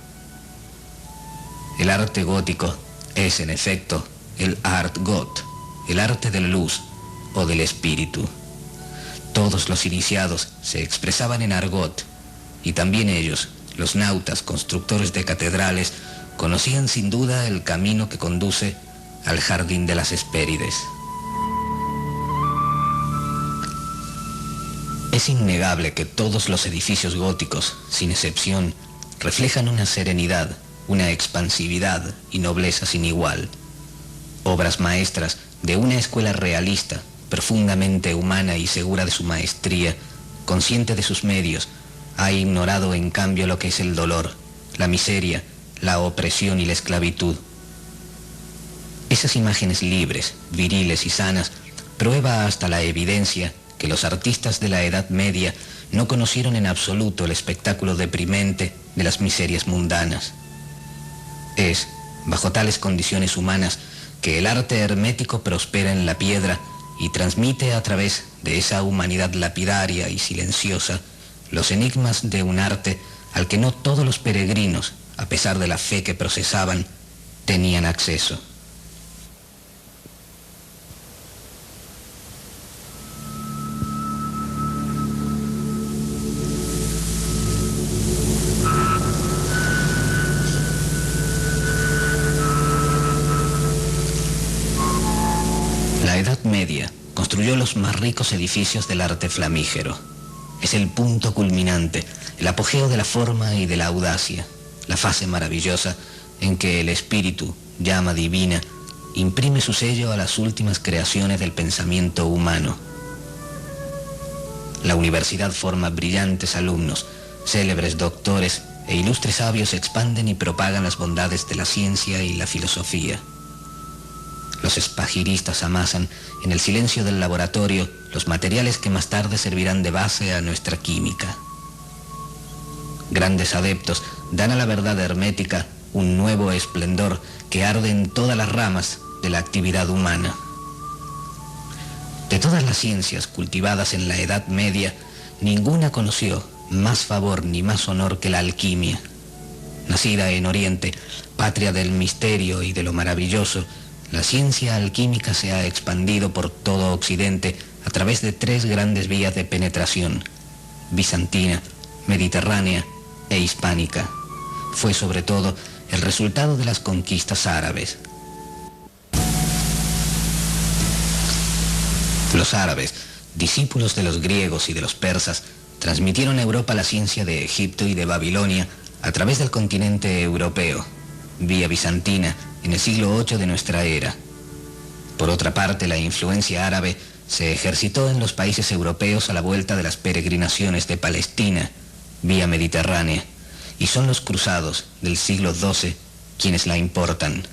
[SPEAKER 1] El arte gótico es, en efecto, el art got, el arte de la luz o del espíritu. Todos los iniciados se expresaban en argot, y también ellos, los nautas, constructores de catedrales, conocían sin duda el camino que conduce al jardín de las Hespérides. Es innegable que todos los edificios góticos, sin excepción, reflejan una serenidad, una expansividad y nobleza sin igual. Obras maestras de una escuela realista, profundamente humana y segura de su maestría, consciente de sus medios, ha ignorado en cambio lo que es el dolor, la miseria, la opresión y la esclavitud. Esas imágenes libres, viriles y sanas, prueba hasta la evidencia que los artistas de la Edad Media no conocieron en absoluto el espectáculo deprimente de las miserias mundanas. Es, bajo tales condiciones humanas, que el arte hermético prospera en la piedra y transmite a través de esa humanidad lapidaria y silenciosa los enigmas de un arte al que no todos los peregrinos, a pesar de la fe que procesaban, tenían acceso. La Edad Media construyó los más ricos edificios del arte flamígero. Es el punto culminante, el apogeo de la forma y de la audacia, la fase maravillosa en que el espíritu, llama divina, imprime su sello a las últimas creaciones del pensamiento humano. La universidad forma brillantes alumnos, célebres doctores e ilustres sabios expanden y propagan las bondades de la ciencia y la filosofía. Los espagiristas amasan en el silencio del laboratorio los materiales que más tarde servirán de base a nuestra química. Grandes adeptos dan a la verdad hermética un nuevo esplendor que arde en todas las ramas de la actividad humana. De todas las ciencias cultivadas en la Edad Media, ninguna conoció más favor ni más honor que la alquimia. Nacida en Oriente, patria del misterio y de lo maravilloso, la ciencia alquímica se ha expandido por todo Occidente a través de tres grandes vías de penetración: bizantina, mediterránea e hispánica. Fue sobre todo el resultado de las conquistas árabes. Los árabes, discípulos de los griegos y de los persas, transmitieron a Europa la ciencia de Egipto y de Babilonia a través del continente europeo, vía bizantina, en el siglo VIII de nuestra era. Por otra parte, la influencia árabe se ejercitó en los países europeos a la vuelta de las peregrinaciones de Palestina, vía mediterránea, y son los cruzados del siglo XII quienes la importan.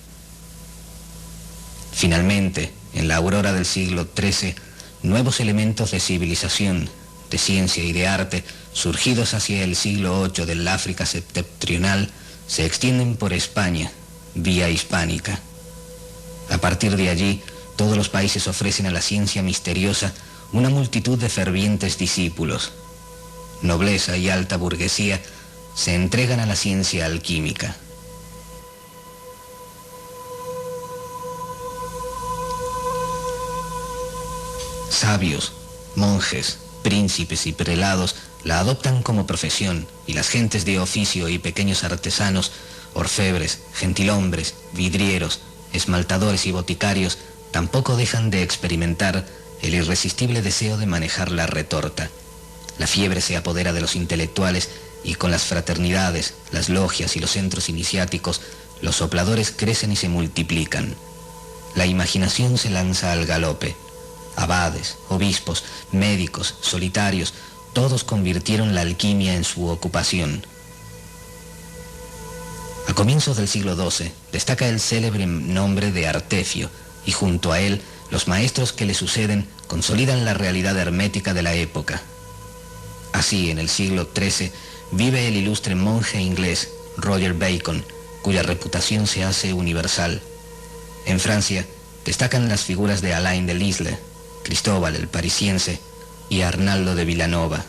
[SPEAKER 1] Finalmente, en la aurora del siglo XIII, nuevos elementos de civilización, de ciencia y de arte, surgidos hacia el siglo VIII del África septentrional, se extienden por España, vía hispánica. A partir de allí, todos los países ofrecen a la ciencia misteriosa una multitud de fervientes discípulos. Nobleza y alta burguesía se entregan a la ciencia alquímica. Sabios, monjes, príncipes y prelados la adoptan como profesión, y las gentes de oficio y pequeños artesanos, orfebres, gentilhombres, vidrieros, esmaltadores y boticarios, tampoco dejan de experimentar el irresistible deseo de manejar la retorta. La fiebre se apodera de los intelectuales y con las fraternidades, las logias y los centros iniciáticos, los sopladores crecen y se multiplican. La imaginación se lanza al galope. Abades, obispos, médicos, solitarios, todos convirtieron la alquimia en su ocupación. A comienzos del siglo XII destaca el célebre nombre de Artefio, y junto a él los maestros que le suceden consolidan la realidad hermética de la época. Así, en el siglo XIII vive el ilustre monje inglés Roger Bacon, cuya reputación se hace universal. En Francia destacan las figuras de Alain de Lisle, Cristóbal el Parisiense y Arnaldo de Villanova,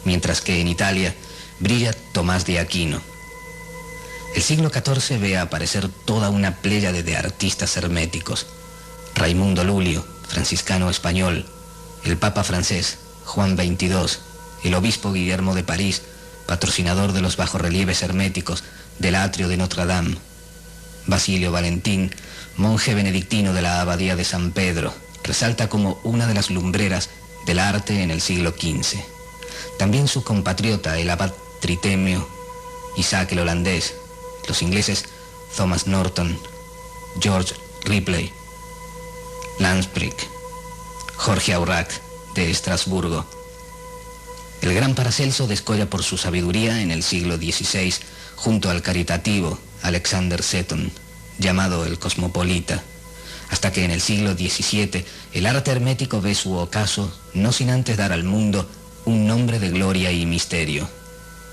[SPEAKER 1] mientras que en Italia brilla Tomás de Aquino. El siglo XIV ve aparecer toda una pléyade de artistas herméticos: Raimundo Lulio, franciscano español, el Papa francés Juan XXII, el obispo Guillermo de París, patrocinador de los bajorrelieves herméticos del atrio de Notre Dame, Basilio Valentín, monje benedictino de la abadía de San Pedro, resalta como una de las lumbreras del arte en el siglo XV. También su compatriota, el abad Tritemio, Isaac el holandés, los ingleses Thomas Norton, George Ripley, Lansprick, Jorge Aurac de Estrasburgo. El gran Paracelso descolla por su sabiduría en el siglo XVI junto al caritativo Alexander Seton, llamado el Cosmopolita, hasta que en el siglo XVII el arte hermético ve su ocaso, no sin antes dar al mundo un nombre de gloria y misterio: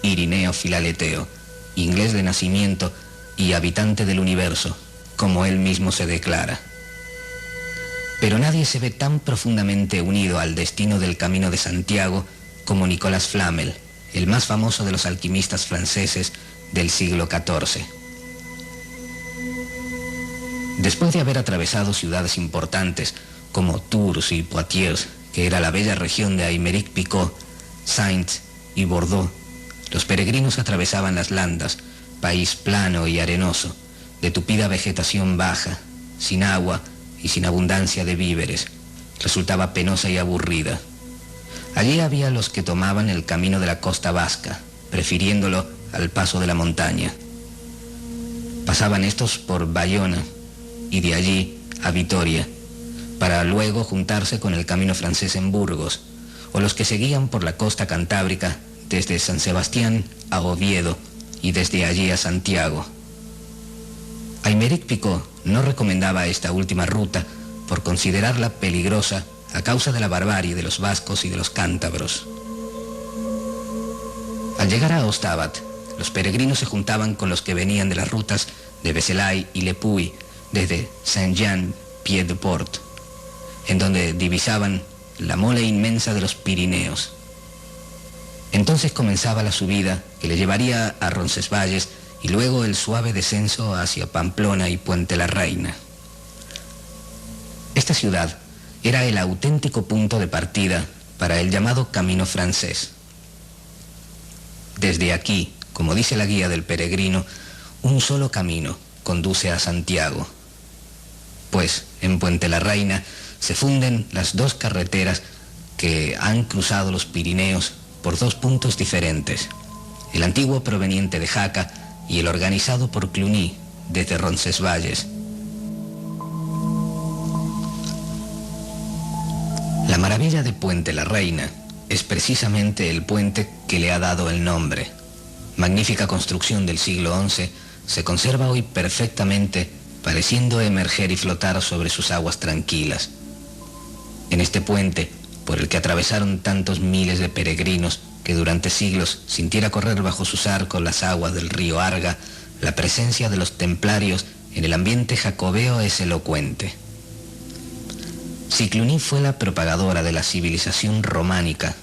[SPEAKER 1] Irineo Filaleteo, inglés de nacimiento y habitante del universo, como él mismo se declara. Pero nadie se ve tan profundamente unido al destino del Camino de Santiago como Nicolas Flamel, el más famoso de los alquimistas franceses del siglo XIV. Después de haber atravesado ciudades importantes como Tours y Poitiers, que era la bella región de Aymeric-Picot, Saintes y Bordeaux, los peregrinos atravesaban las Landas, país plano y arenoso, de tupida vegetación baja, sin agua y sin abundancia de víveres. Resultaba penosa y aburrida. Allí había los que tomaban el camino de la costa vasca, prefiriéndolo al paso de la montaña. Pasaban estos por Bayona y de allí a Vitoria, para luego juntarse con el camino francés en Burgos, o los que seguían por la costa cantábrica desde San Sebastián a Oviedo y desde allí a Santiago. Aymeric-Picot no recomendaba esta última ruta por considerarla peligrosa a causa de la barbarie de los vascos y de los cántabros. Al llegar a Ostabat, los peregrinos se juntaban con los que venían de las rutas de Vézelay y Le Puy desde Saint-Jean-Pied-de-Port, en donde divisaban la mole inmensa de los Pirineos. Entonces comenzaba la subida que le llevaría a Roncesvalles y luego el suave descenso hacia Pamplona y Puente la Reina. Esta ciudad era el auténtico punto de partida para el llamado Camino francés. Desde aquí, como dice la guía del peregrino, un solo camino conduce a Santiago, pues en Puente la Reina se funden las dos carreteras que han cruzado los Pirineos por dos puntos diferentes: el antiguo proveniente de Jaca y el organizado por Cluny desde Roncesvalles. La maravilla de Puente la Reina es precisamente el puente que le ha dado el nombre. Magnífica construcción del siglo XI, se conserva hoy perfectamente, pareciendo emerger y flotar sobre sus aguas tranquilas. En este puente, por el que atravesaron tantos miles de peregrinos que durante siglos sintiera correr bajo sus arcos las aguas del río Arga, la presencia de los templarios en el ambiente jacobeo es elocuente. Si Cluny fue la propagadora de la civilización románica,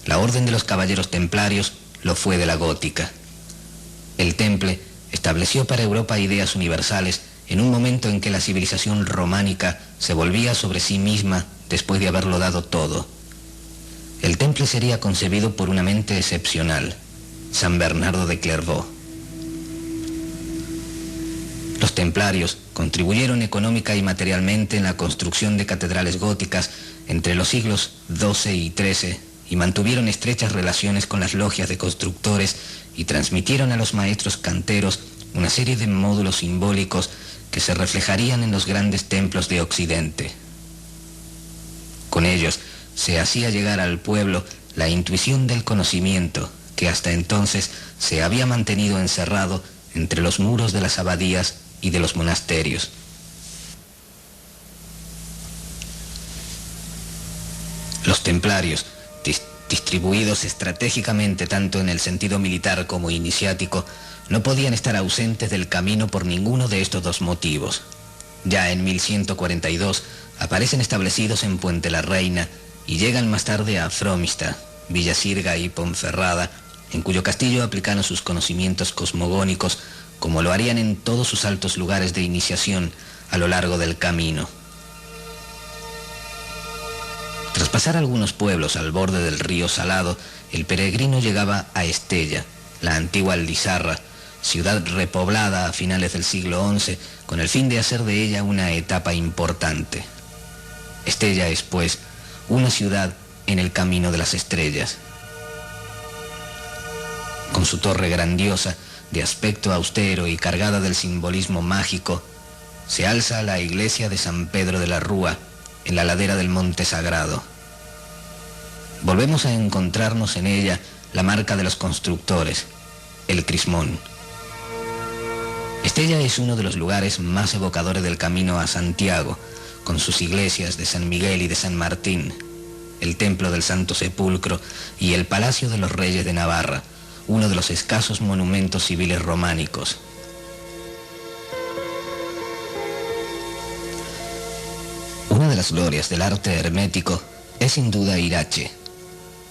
[SPEAKER 1] la orden de los caballeros templarios lo fue de la gótica. El Temple estableció para Europa ideas universales en un momento en que la civilización románica se volvía sobre sí misma después de haberlo dado todo. El Temple sería concebido por una mente excepcional, San Bernardo de Clairvaux. Los templarios contribuyeron económica y materialmente en la construcción de catedrales góticas entre los siglos XII y XIII y mantuvieron estrechas relaciones con las logias de constructores y transmitieron a los maestros canteros una serie de módulos simbólicos que se reflejarían en los grandes templos de Occidente. Con ellos se hacía llegar al pueblo la intuición del conocimiento que hasta entonces se había mantenido encerrado entre los muros de las abadías y de los monasterios. Los templarios distribuidos estratégicamente tanto en el sentido militar como iniciático, no podían estar ausentes del camino por ninguno de estos dos motivos. Ya en 1142 aparecen establecidos en Puente la Reina y llegan más tarde a Fromista, Villasirga y Ponferrada, en cuyo castillo aplicaron sus conocimientos cosmogónicos, como lo harían en todos sus altos lugares de iniciación a lo largo del camino. Tras pasar algunos pueblos al borde del río Salado, el peregrino llegaba a Estella, la antigua Lizarra, ciudad repoblada a finales del siglo XI, con el fin de hacer de ella una etapa importante. Estella es, pues, una ciudad en el camino de las estrellas. Con su torre grandiosa, de aspecto austero y cargada del simbolismo mágico, se alza la iglesia de San Pedro de la Rúa, en la ladera del Monte Sagrado. Volvemos a encontrarnos en ella la marca de los constructores, el crismón. Estella es uno de los lugares más evocadores del camino a Santiago, con sus iglesias de San Miguel y de San Martín, el templo del Santo Sepulcro y el Palacio de los Reyes de Navarra, uno de los escasos monumentos civiles románicos. Una de las glorias del arte hermético es sin duda Irache,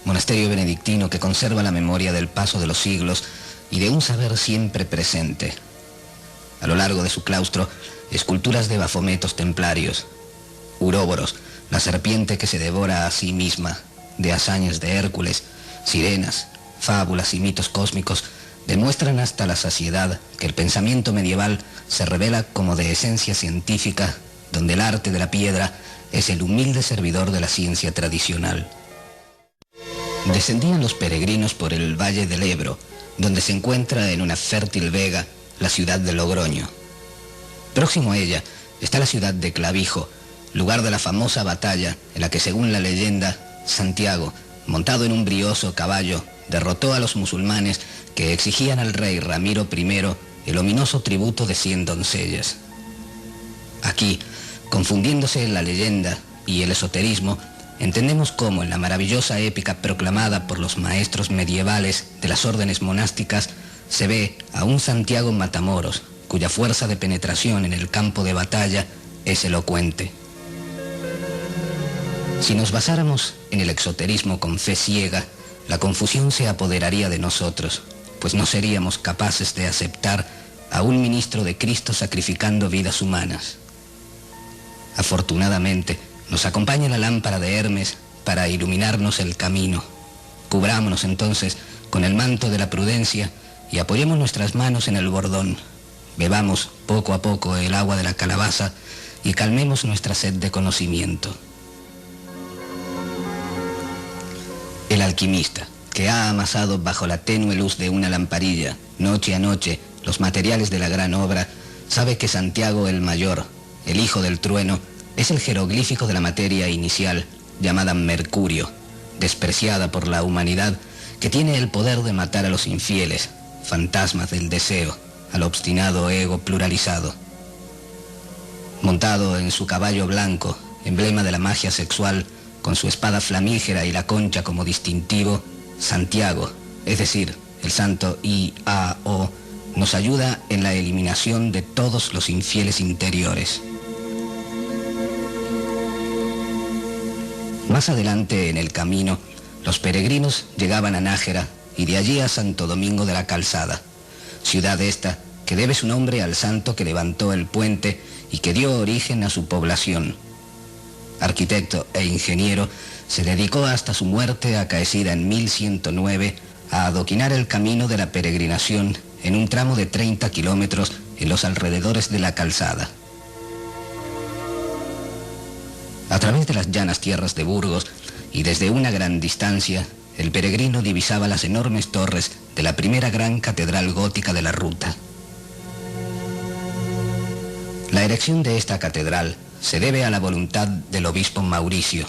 [SPEAKER 1] monasterio benedictino que conserva la memoria del paso de los siglos y de un saber siempre presente. A lo largo de su claustro, esculturas de bafometos templarios, uróboros, la serpiente que se devora a sí misma, de hazañas de Hércules, sirenas, fábulas y mitos cósmicos, demuestran hasta la saciedad que el pensamiento medieval se revela como de esencia científica, donde el arte de la piedra es el humilde servidor de la ciencia tradicional. Descendían los peregrinos por el Valle del Ebro, donde se encuentra en una fértil vega la ciudad de Logroño. Próximo a ella está la ciudad de Clavijo, lugar de la famosa batalla en la que, según la leyenda, Santiago, montado en un brioso caballo, derrotó a los musulmanes que exigían al rey Ramiro I el ominoso tributo de 100 doncellas. Aquí, confundiéndose la leyenda y el esoterismo, entendemos cómo en la maravillosa épica proclamada por los maestros medievales de las órdenes monásticas se ve a un Santiago Matamoros, cuya fuerza de penetración en el campo de batalla es elocuente. Si nos basáramos en el exoterismo con fe ciega, la confusión se apoderaría de nosotros, pues no seríamos capaces de aceptar a un ministro de Cristo sacrificando vidas humanas. Afortunadamente, nos acompaña la lámpara de Hermes para iluminarnos el camino. Cubrámonos entonces con el manto de la prudencia y apoyemos nuestras manos en el bordón. Bebamos poco a poco el agua de la calabaza y calmemos nuestra sed de conocimiento. El alquimista, que ha amasado bajo la tenue luz de una lamparilla, noche a noche, los materiales de la gran obra, sabe que Santiago el Mayor, el hijo del trueno, es el jeroglífico de la materia inicial, llamada Mercurio, despreciada por la humanidad, que tiene el poder de matar a los infieles, fantasmas del deseo, al obstinado ego pluralizado. Montado en su caballo blanco, emblema de la magia sexual, con su espada flamígera y la concha como distintivo, Santiago, es decir, el santo I-A-O, nos ayuda en la eliminación de todos los infieles interiores. Más adelante en el camino, los peregrinos llegaban a Nájera y de allí a Santo Domingo de la Calzada, ciudad esta que debe su nombre al santo que levantó el puente y que dio origen a su población. Arquitecto e ingeniero, se dedicó hasta su muerte acaecida en 1109 a adoquinar el camino de la peregrinación en un tramo de 30 kilómetros en los alrededores de la Calzada. A través de las llanas tierras de Burgos y desde una gran distancia, el peregrino divisaba las enormes torres de la primera gran catedral gótica de la ruta. La erección de esta catedral se debe a la voluntad del obispo Mauricio.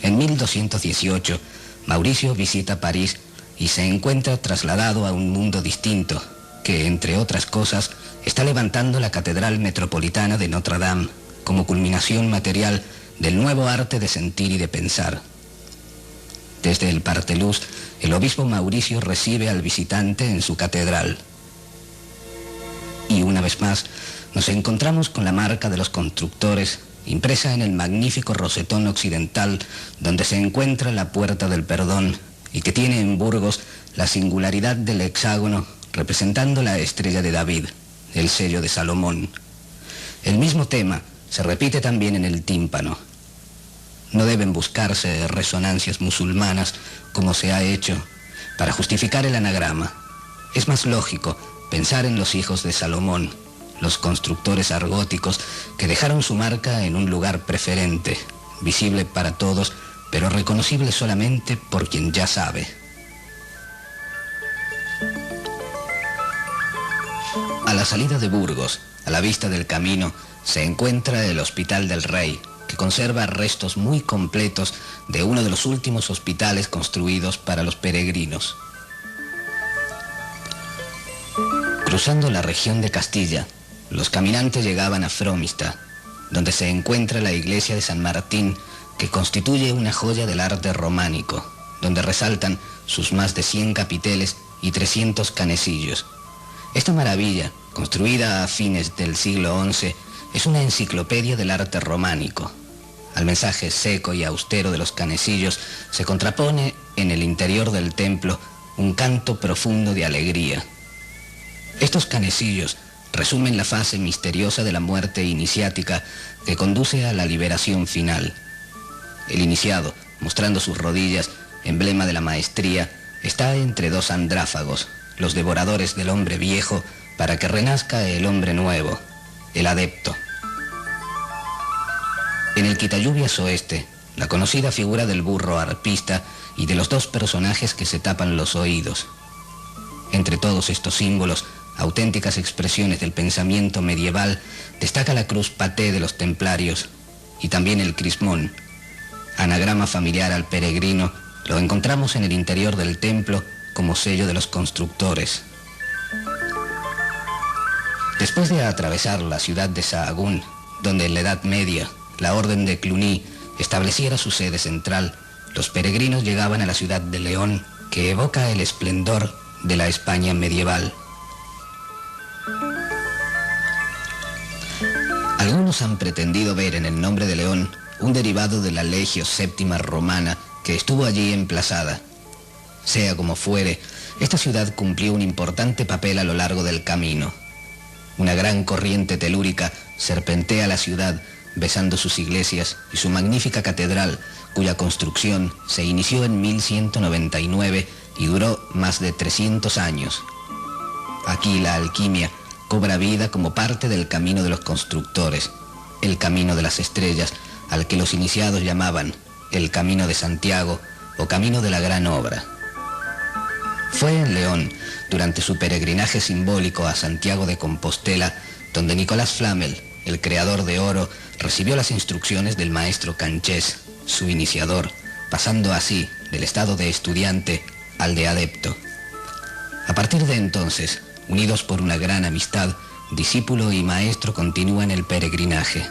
[SPEAKER 1] En 1218, Mauricio visita París y se encuentra trasladado a un mundo distinto, que, entre otras cosas, está levantando la Catedral Metropolitana de Notre Dame como culminación material del nuevo arte de sentir y de pensar. Desde el Partelús, el obispo Mauricio recibe al visitante en su catedral. Y una vez más, nos encontramos con la marca de los constructores impresa en el magnífico rosetón occidental donde se encuentra la Puerta del Perdón y que tiene en Burgos la singularidad del hexágono representando la estrella de David, el sello de Salomón. El mismo tema se repite también en el tímpano. No deben buscarse resonancias musulmanas como se ha hecho para justificar el anagrama. Es más lógico pensar en los hijos de Salomón, los constructores argóticos que dejaron su marca en un lugar preferente, visible para todos, pero reconocible solamente por quien ya sabe. A la salida de Burgos, a la vista del camino, se encuentra el Hospital del Rey, que conserva restos muy completos de uno de los últimos hospitales construidos para los peregrinos. Cruzando la región de Castilla, los caminantes llegaban a Fromista, donde se encuentra la iglesia de San Martín, que constituye una joya del arte románico, donde resaltan sus más de 100 capiteles y 300 canecillos. Esta maravilla, construida a fines del siglo XI, es una enciclopedia del arte románico. Al mensaje seco y austero de los canecillos se contrapone en el interior del templo un canto profundo de alegría. Estos canecillos resumen la fase misteriosa de la muerte iniciática que conduce a la liberación final. El iniciado, mostrando sus rodillas, emblema de la maestría, está entre dos andráfagos, los devoradores del hombre viejo, para que renazca el hombre nuevo, el adepto. En el Quitalluvias Oeste, la conocida figura del burro arpista y de los dos personajes que se tapan los oídos. Entre todos estos símbolos, auténticas expresiones del pensamiento medieval, destaca la cruz paté de los templarios y también el crismón. Anagrama familiar al peregrino, lo encontramos en el interior del templo como sello de los constructores. Después de atravesar la ciudad de Sahagún, donde en la Edad Media la Orden de Cluny estableciera su sede central, los peregrinos llegaban a la ciudad de León, que evoca el esplendor de la España medieval. Algunos han pretendido ver en el nombre de León un derivado de la Legio Séptima romana que estuvo allí emplazada. Sea como fuere, esta ciudad cumplió un importante papel a lo largo del camino. Una gran corriente telúrica serpentea la ciudad, besando sus iglesias y su magnífica catedral, cuya construcción se inició en 1199 y duró más de 300 años. Aquí la alquimia cobra vida como parte del camino de los constructores, el camino de las estrellas, al que los iniciados llamaban el camino de Santiago o camino de la gran obra. Fue en León, durante su peregrinaje simbólico a Santiago de Compostela, donde Nicolás Flamel, el creador de oro, recibió las instrucciones del maestro Canchés, su iniciador, pasando así del estado de estudiante al de adepto. A partir de entonces, unidos por una gran amistad, discípulo y maestro continúan el peregrinaje.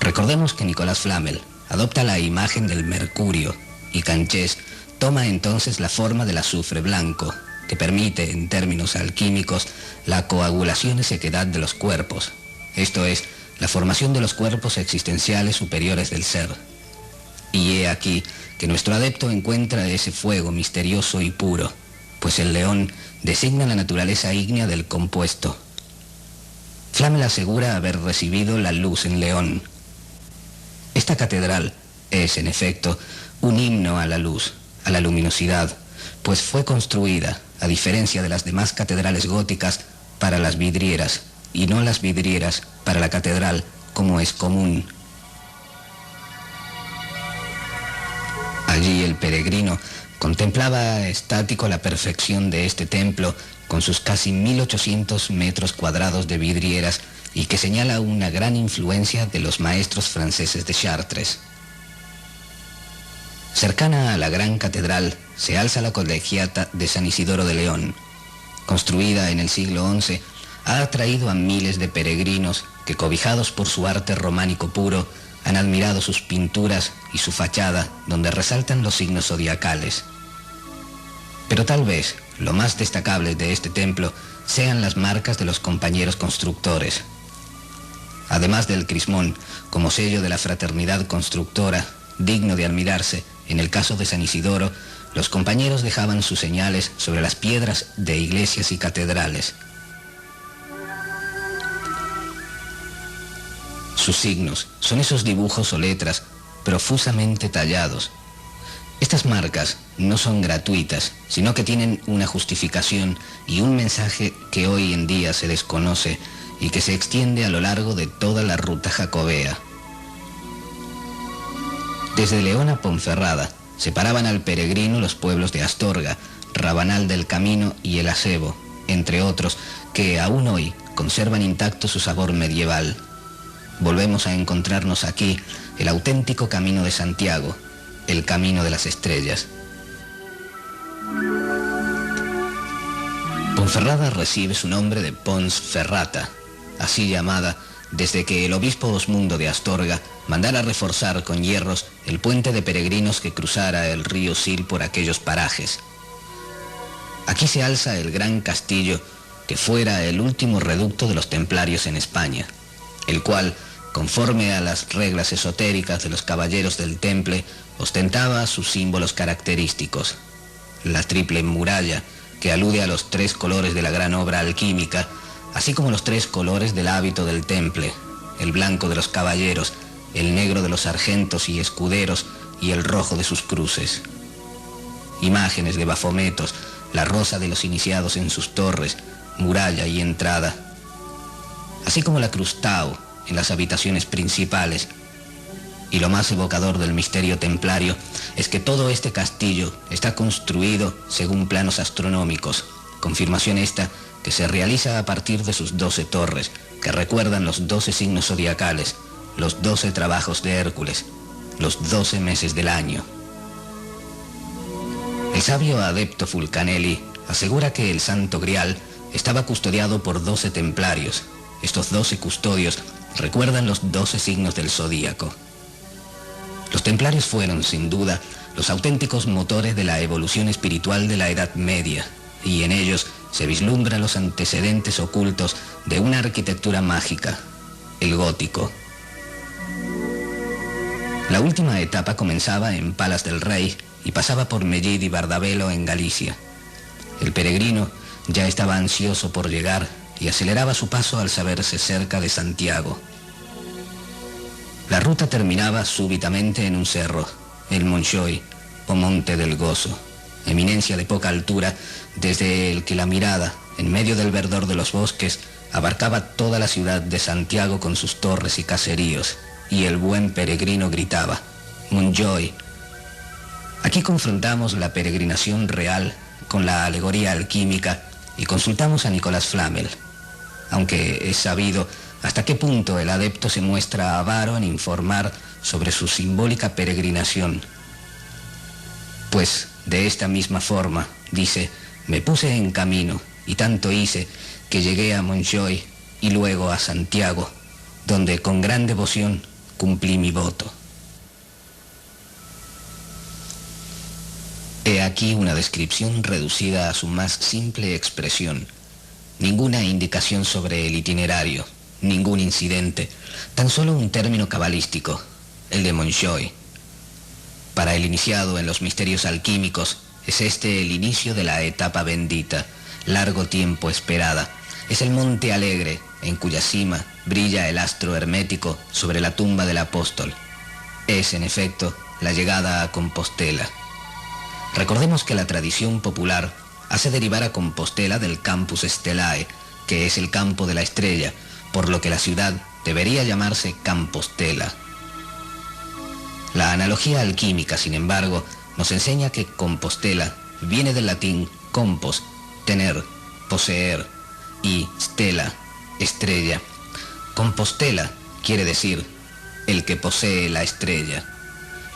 [SPEAKER 1] Recordemos que Nicolás Flamel adopta la imagen del mercurio y Canchés toma entonces la forma del azufre blanco, que permite, en términos alquímicos, la coagulación y sequedad de los cuerpos, esto es, la formación de los cuerpos existenciales superiores del ser. Y he aquí que nuestro adepto encuentra ese fuego misterioso y puro, pues el león designa la naturaleza ígnea del compuesto. Flamel asegura haber recibido la luz en León. Esta catedral es, en efecto, un himno a la luz, a la luminosidad, pues fue construida, a diferencia de las demás catedrales góticas, para las vidrieras, y no las vidrieras para la catedral, como es común. Allí el peregrino contemplaba estático la perfección de este templo, con sus casi 1800 metros cuadrados de vidrieras, y que señala una gran influencia de los maestros franceses de Chartres. Cercana a la gran catedral se alza la colegiata de San Isidoro de León. Construida en el siglo XI, ha atraído a miles de peregrinos que, cobijados por su arte románico puro, han admirado sus pinturas y su fachada, donde resaltan los signos zodiacales. Pero tal vez lo más destacable de este templo sean las marcas de los compañeros constructores. Además del crismón, como sello de la fraternidad constructora, digno de admirarse, en el caso de San Isidoro, los compañeros dejaban sus señales sobre las piedras de iglesias y catedrales. Sus signos son esos dibujos o letras profusamente tallados. Estas marcas no son gratuitas, sino que tienen una justificación y un mensaje que hoy en día se desconoce y que se extiende a lo largo de toda la ruta jacobea. Desde León a Ponferrada separaban al peregrino los pueblos de Astorga, Rabanal del Camino y El Acebo, entre otros, que aún hoy conservan intacto su sabor medieval. Volvemos a encontrarnos aquí el auténtico camino de Santiago, el camino de las estrellas. Ponferrada recibe su nombre de Pons Ferrata, así llamada desde que el obispo Osmundo de Astorga mandara reforzar con hierros el puente de peregrinos que cruzara el río Sil por aquellos parajes. Aquí se alza el gran castillo que fuera el último reducto de los templarios en España, el cual, conforme a las reglas esotéricas de los caballeros del Temple, ostentaba sus símbolos característicos. La triple muralla, que alude a los 3 colores de la gran obra alquímica, así como los 3 colores del hábito del Temple, el blanco de los caballeros, el negro de los sargentos y escuderos y el rojo de sus cruces. Imágenes de bafometos, la rosa de los iniciados en sus torres, muralla y entrada, así como la cruz Tau en las habitaciones principales. Y lo más evocador del misterio templario es que todo este castillo está construido según planos astronómicos, confirmación esta que se realiza a partir de sus 12 torres, que recuerdan los 12 signos zodiacales, los 12 trabajos de Hércules, los 12 meses del año. El sabio adepto Fulcanelli asegura que el Santo Grial estaba custodiado por 12 templarios. Estos 12 custodios recuerdan los 12 signos del zodíaco. Los templarios fueron, sin duda, los auténticos motores de la evolución espiritual de la Edad Media, y en ellos se vislumbran los antecedentes ocultos de una arquitectura mágica, el gótico. La última etapa comenzaba en Palas del Rey y pasaba por Mellid y Bardabelo en Galicia. El peregrino ya estaba ansioso por llegar y aceleraba su paso al saberse cerca de Santiago. La ruta terminaba súbitamente en un cerro, el Montjoy, o Monte del Gozo, eminencia de poca altura desde el que la mirada, en medio del verdor de los bosques, abarcaba toda la ciudad de Santiago con sus torres y caseríos, y el buen peregrino gritaba, Montjoy. Aquí confrontamos la peregrinación real con la alegoría alquímica y consultamos a Nicolás Flamel, aunque es sabido hasta qué punto el adepto se muestra avaro en informar sobre su simbólica peregrinación. Pues de esta misma forma, dice, me puse en camino y tanto hice que llegué a Montjoy y luego a Santiago, donde con gran devoción cumplí mi voto. He aquí una descripción reducida a su más simple expresión. Ninguna indicación sobre el itinerario, ningún incidente, tan solo un término cabalístico, el de Montjoy. Para el iniciado en los misterios alquímicos, es este el inicio de la etapa bendita, largo tiempo esperada. Es el monte alegre, en cuya cima brilla el astro hermético sobre la tumba del apóstol. Es, en efecto, la llegada a Compostela. Recordemos que la tradición popular hace derivar a Compostela del Campus Stellae, que es el campo de la estrella, por lo que la ciudad debería llamarse Campostela. La analogía alquímica, sin embargo, nos enseña que Compostela viene del latín compos, tener, poseer, y stella, estrella. Compostela quiere decir el que posee la estrella.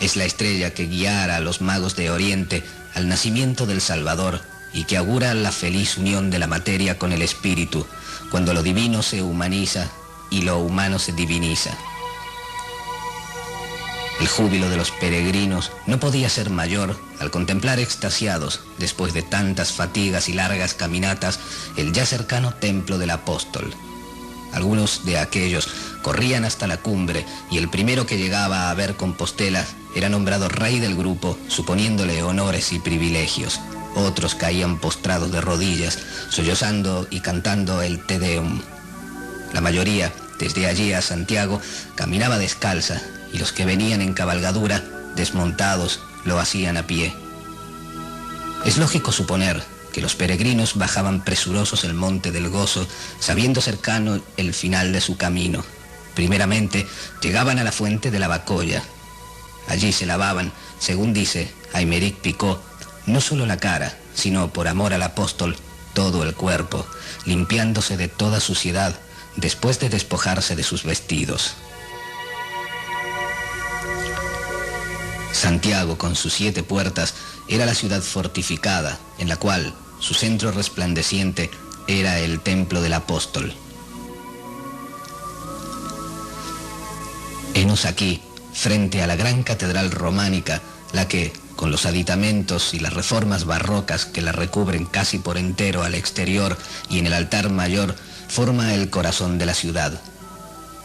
[SPEAKER 1] Es la estrella que guiara a los magos de Oriente al nacimiento del Salvador y que augura la feliz unión de la materia con el espíritu, cuando lo divino se humaniza y lo humano se diviniza. El júbilo de los peregrinos no podía ser mayor al contemplar extasiados, después de tantas fatigas y largas caminatas, el ya cercano templo del apóstol. Algunos de aquellos corrían hasta la cumbre y el primero que llegaba a ver Compostela era nombrado rey del grupo, suponiéndole honores y privilegios. Otros caían postrados de rodillas, sollozando y cantando el Te Deum. La mayoría, desde allí a Santiago, caminaba descalza, y los que venían en cabalgadura, desmontados, lo hacían a pie. Es lógico suponer que los peregrinos bajaban presurosos el monte del Gozo, sabiendo cercano el final de su camino. Primeramente, llegaban a la fuente de la Bacolla. Allí se lavaban, según dice Aymeric Picot, no solo la cara, sino por amor al apóstol, todo el cuerpo, limpiándose de toda suciedad, después de despojarse de sus vestidos. Santiago, con sus 7 puertas, era la ciudad fortificada, en la cual su centro resplandeciente era el templo del apóstol. Henos aquí, frente a la gran catedral románica, la que, con los aditamentos y las reformas barrocas que la recubren casi por entero al exterior y en el altar mayor, forma el corazón de la ciudad.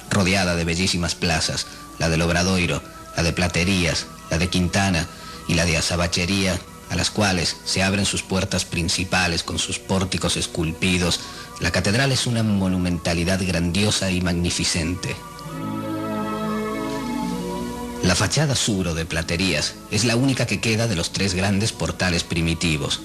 [SPEAKER 1] Rodeada de bellísimas plazas, la del Obradoiro, la de Platerías, la de Quintana y la de Azabachería, a las cuales se abren sus puertas principales con sus pórticos esculpidos, la catedral es una monumentalidad grandiosa y magnificente. La fachada sur o de Platerías es la única que queda de los 3 grandes portales primitivos.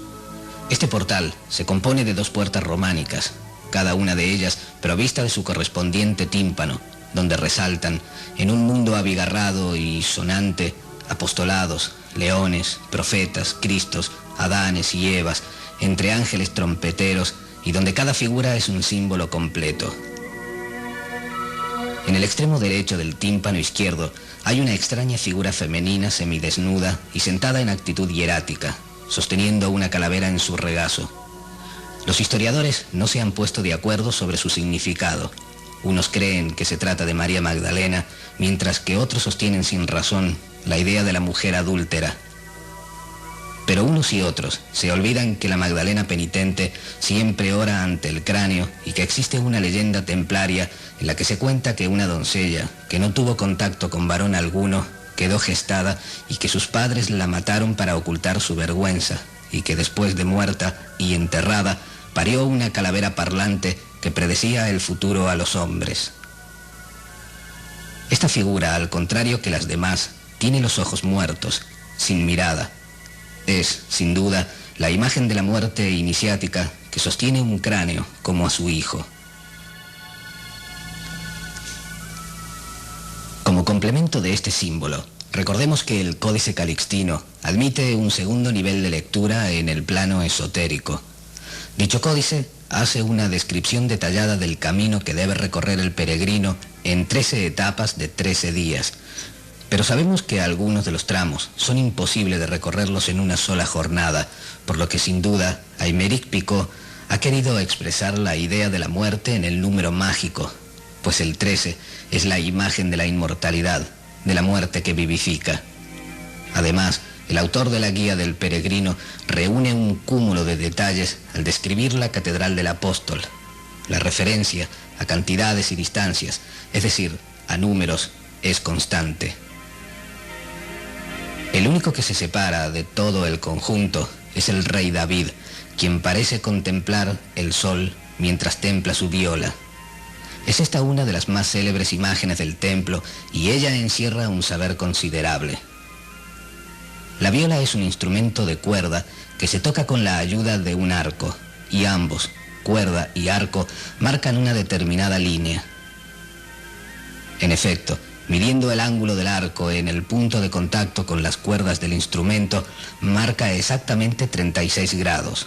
[SPEAKER 1] Este portal se compone de 2 puertas románicas, cada una de ellas provista de su correspondiente tímpano, donde resaltan, en un mundo abigarrado y sonante, apostolados, leones, profetas, cristos, Adanes y Evas, entre ángeles trompeteros, y donde cada figura es un símbolo completo. En el extremo derecho del tímpano izquierdo hay una extraña figura femenina semidesnuda y sentada en actitud hierática, sosteniendo una calavera en su regazo. Los historiadores no se han puesto de acuerdo sobre su significado. Unos creen que se trata de María Magdalena, mientras que otros sostienen sin razón la idea de la mujer adúltera. Pero unos y otros se olvidan que la Magdalena penitente siempre ora ante el cráneo y que existe una leyenda templaria en la que se cuenta que una doncella que no tuvo contacto con varón alguno quedó gestada y que sus padres la mataron para ocultar su vergüenza y que después de muerta y enterrada parió una calavera parlante que predecía el futuro a los hombres. Esta figura, al contrario que las demás, tiene los ojos muertos, sin mirada. Es, sin duda, la imagen de la muerte iniciática que sostiene un cráneo como a su hijo. Como complemento de este símbolo, recordemos que el Códice Calixtino admite un segundo nivel de lectura en el plano esotérico. Dicho códice hace una descripción detallada del camino que debe recorrer el peregrino en 13 etapas de 13 días. Pero sabemos que algunos de los tramos son imposibles de recorrerlos en una sola jornada, por lo que sin duda Aymeric Picot ha querido expresar la idea de la muerte en el número mágico, pues el 13 es la imagen de la inmortalidad, de la muerte que vivifica. Además, el autor de la Guía del Peregrino reúne un cúmulo de detalles al describir la Catedral del Apóstol. La referencia a cantidades y distancias, es decir, a números, es constante. El único que se separa de todo el conjunto es el rey David, quien parece contemplar el sol mientras templa su viola. Es esta una de las más célebres imágenes del templo y ella encierra un saber considerable. La viola es un instrumento de cuerda que se toca con la ayuda de un arco, y ambos, cuerda y arco, marcan una determinada línea. En efecto, midiendo el ángulo del arco en el punto de contacto con las cuerdas del instrumento, marca exactamente 36 grados.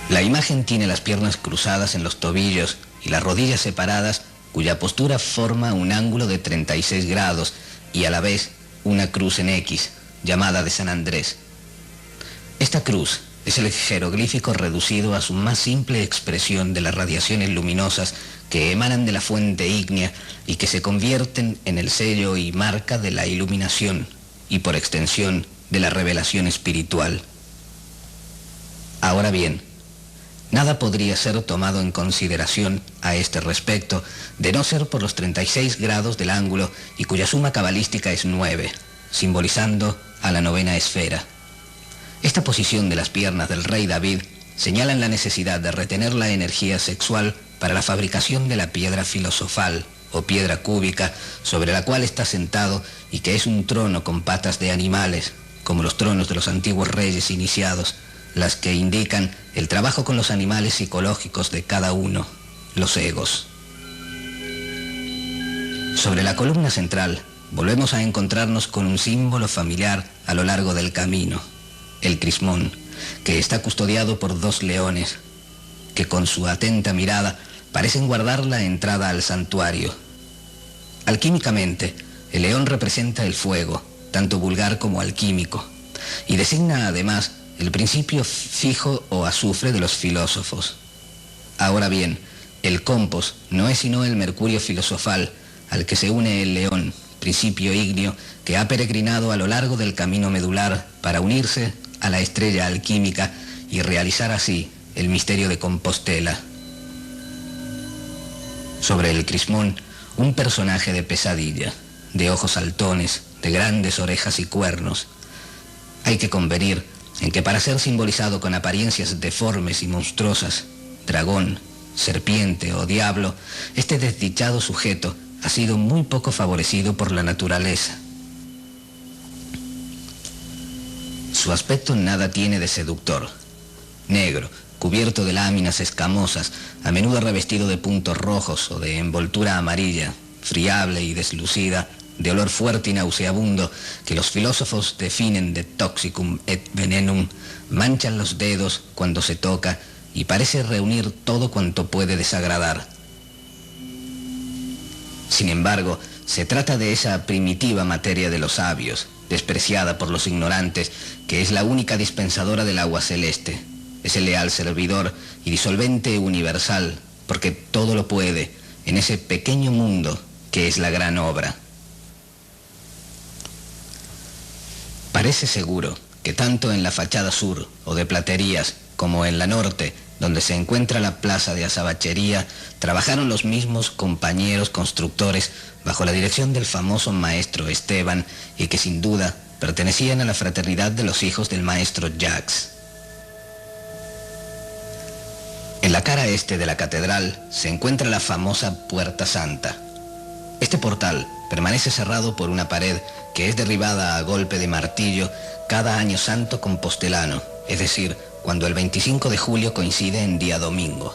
[SPEAKER 1] La imagen tiene las piernas cruzadas en los tobillos y las rodillas separadas, cuya postura forma un ángulo de 36 grados y a la vez una cruz en X, llamada de San Andrés. Esta cruz es el jeroglífico reducido a su más simple expresión de las radiaciones luminosas que emanan de la fuente ígnea y que se convierten en el sello y marca de la iluminación y por extensión de la revelación espiritual. Ahora bien, nada podría ser tomado en consideración a este respecto de no ser por los 36 grados del ángulo y cuya suma cabalística es 9, simbolizando a la novena esfera. Esta posición de las piernas del rey David señala la necesidad de retener la energía sexual para la fabricación de la piedra filosofal o piedra cúbica sobre la cual está sentado y que es un trono con patas de animales, como los tronos de los antiguos reyes iniciados, las que indican el trabajo con los animales psicológicos de cada uno, los egos. Sobre la columna central volvemos a encontrarnos con un símbolo familiar a lo largo del camino, el crismón, que está custodiado por 2 leones, que con su atenta mirada parecen guardar la entrada al santuario. Alquímicamente, el león representa el fuego, tanto vulgar como alquímico, y designa además el principio fijo o azufre de los filósofos. Ahora bien, el compos no es sino el mercurio filosofal al que se une el león, principio ígneo que ha peregrinado a lo largo del camino medular para unirse a la estrella alquímica y realizar así el misterio de Compostela. Sobre el crismón, un personaje de pesadilla, de ojos saltones, de grandes orejas y cuernos. Hay que convenir en que para ser simbolizado con apariencias deformes y monstruosas, dragón, serpiente o diablo, este desdichado sujeto ha sido muy poco favorecido por la naturaleza. Su aspecto nada tiene de seductor. Negro, cubierto de láminas escamosas, a menudo revestido de puntos rojos o de envoltura amarilla, friable y deslucida, de olor fuerte y nauseabundo, que los filósofos definen de toxicum et venenum, manchan los dedos cuando se toca y parece reunir todo cuanto puede desagradar. Sin embargo, se trata de esa primitiva materia de los sabios, despreciada por los ignorantes, que es la única dispensadora del agua celeste. Es el leal servidor y disolvente universal, porque todo lo puede en ese pequeño mundo que es la gran obra. Parece seguro que tanto en la fachada sur o de platerías como en la norte, donde se encuentra la plaza de azabachería, trabajaron los mismos compañeros constructores bajo la dirección del famoso maestro Esteban y que sin duda pertenecían a la fraternidad de los hijos del maestro Jacques. En la cara este de la catedral se encuentra la famosa Puerta Santa. Este portal permanece cerrado por una pared que es derribada a golpe de martillo cada año santo compostelano, es decir, cuando el 25 de julio coincide en día domingo.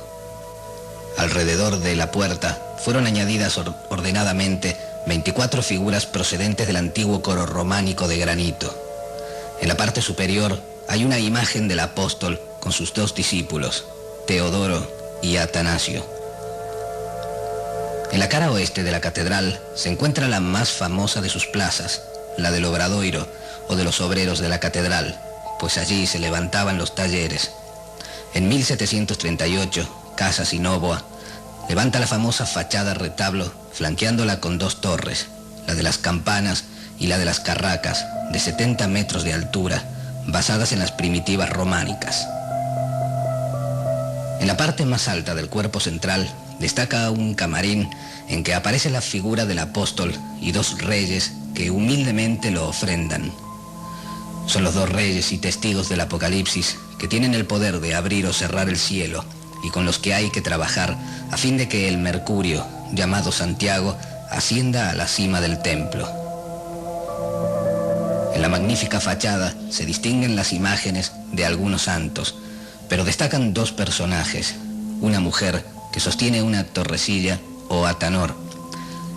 [SPEAKER 1] Alrededor de la puerta fueron añadidas ordenadamente 24 figuras procedentes del antiguo coro románico de granito. En la parte superior hay una imagen del apóstol con sus 2 discípulos, Teodoro y Atanasio. En la cara oeste de la catedral se encuentra la más famosa de sus plazas, la del Obradoiro o de los obreros de la catedral, pues allí se levantaban los talleres. En 1738, Casas y Novoa levanta la famosa fachada retablo, flanqueándola con 2 torres, la de las campanas y la de las carracas, de 70 metros de altura, basadas en las primitivas románicas. En la parte más alta del cuerpo central destaca un camarín en que aparece la figura del apóstol y 2 reyes que humildemente lo ofrendan. Son los 2 reyes y testigos del Apocalipsis que tienen el poder de abrir o cerrar el cielo y con los que hay que trabajar a fin de que el Mercurio, llamado Santiago, ascienda a la cima del templo. En la magnífica fachada se distinguen las imágenes de algunos santos, pero destacan 2 personajes, una mujer que sostiene una torrecilla o atanor.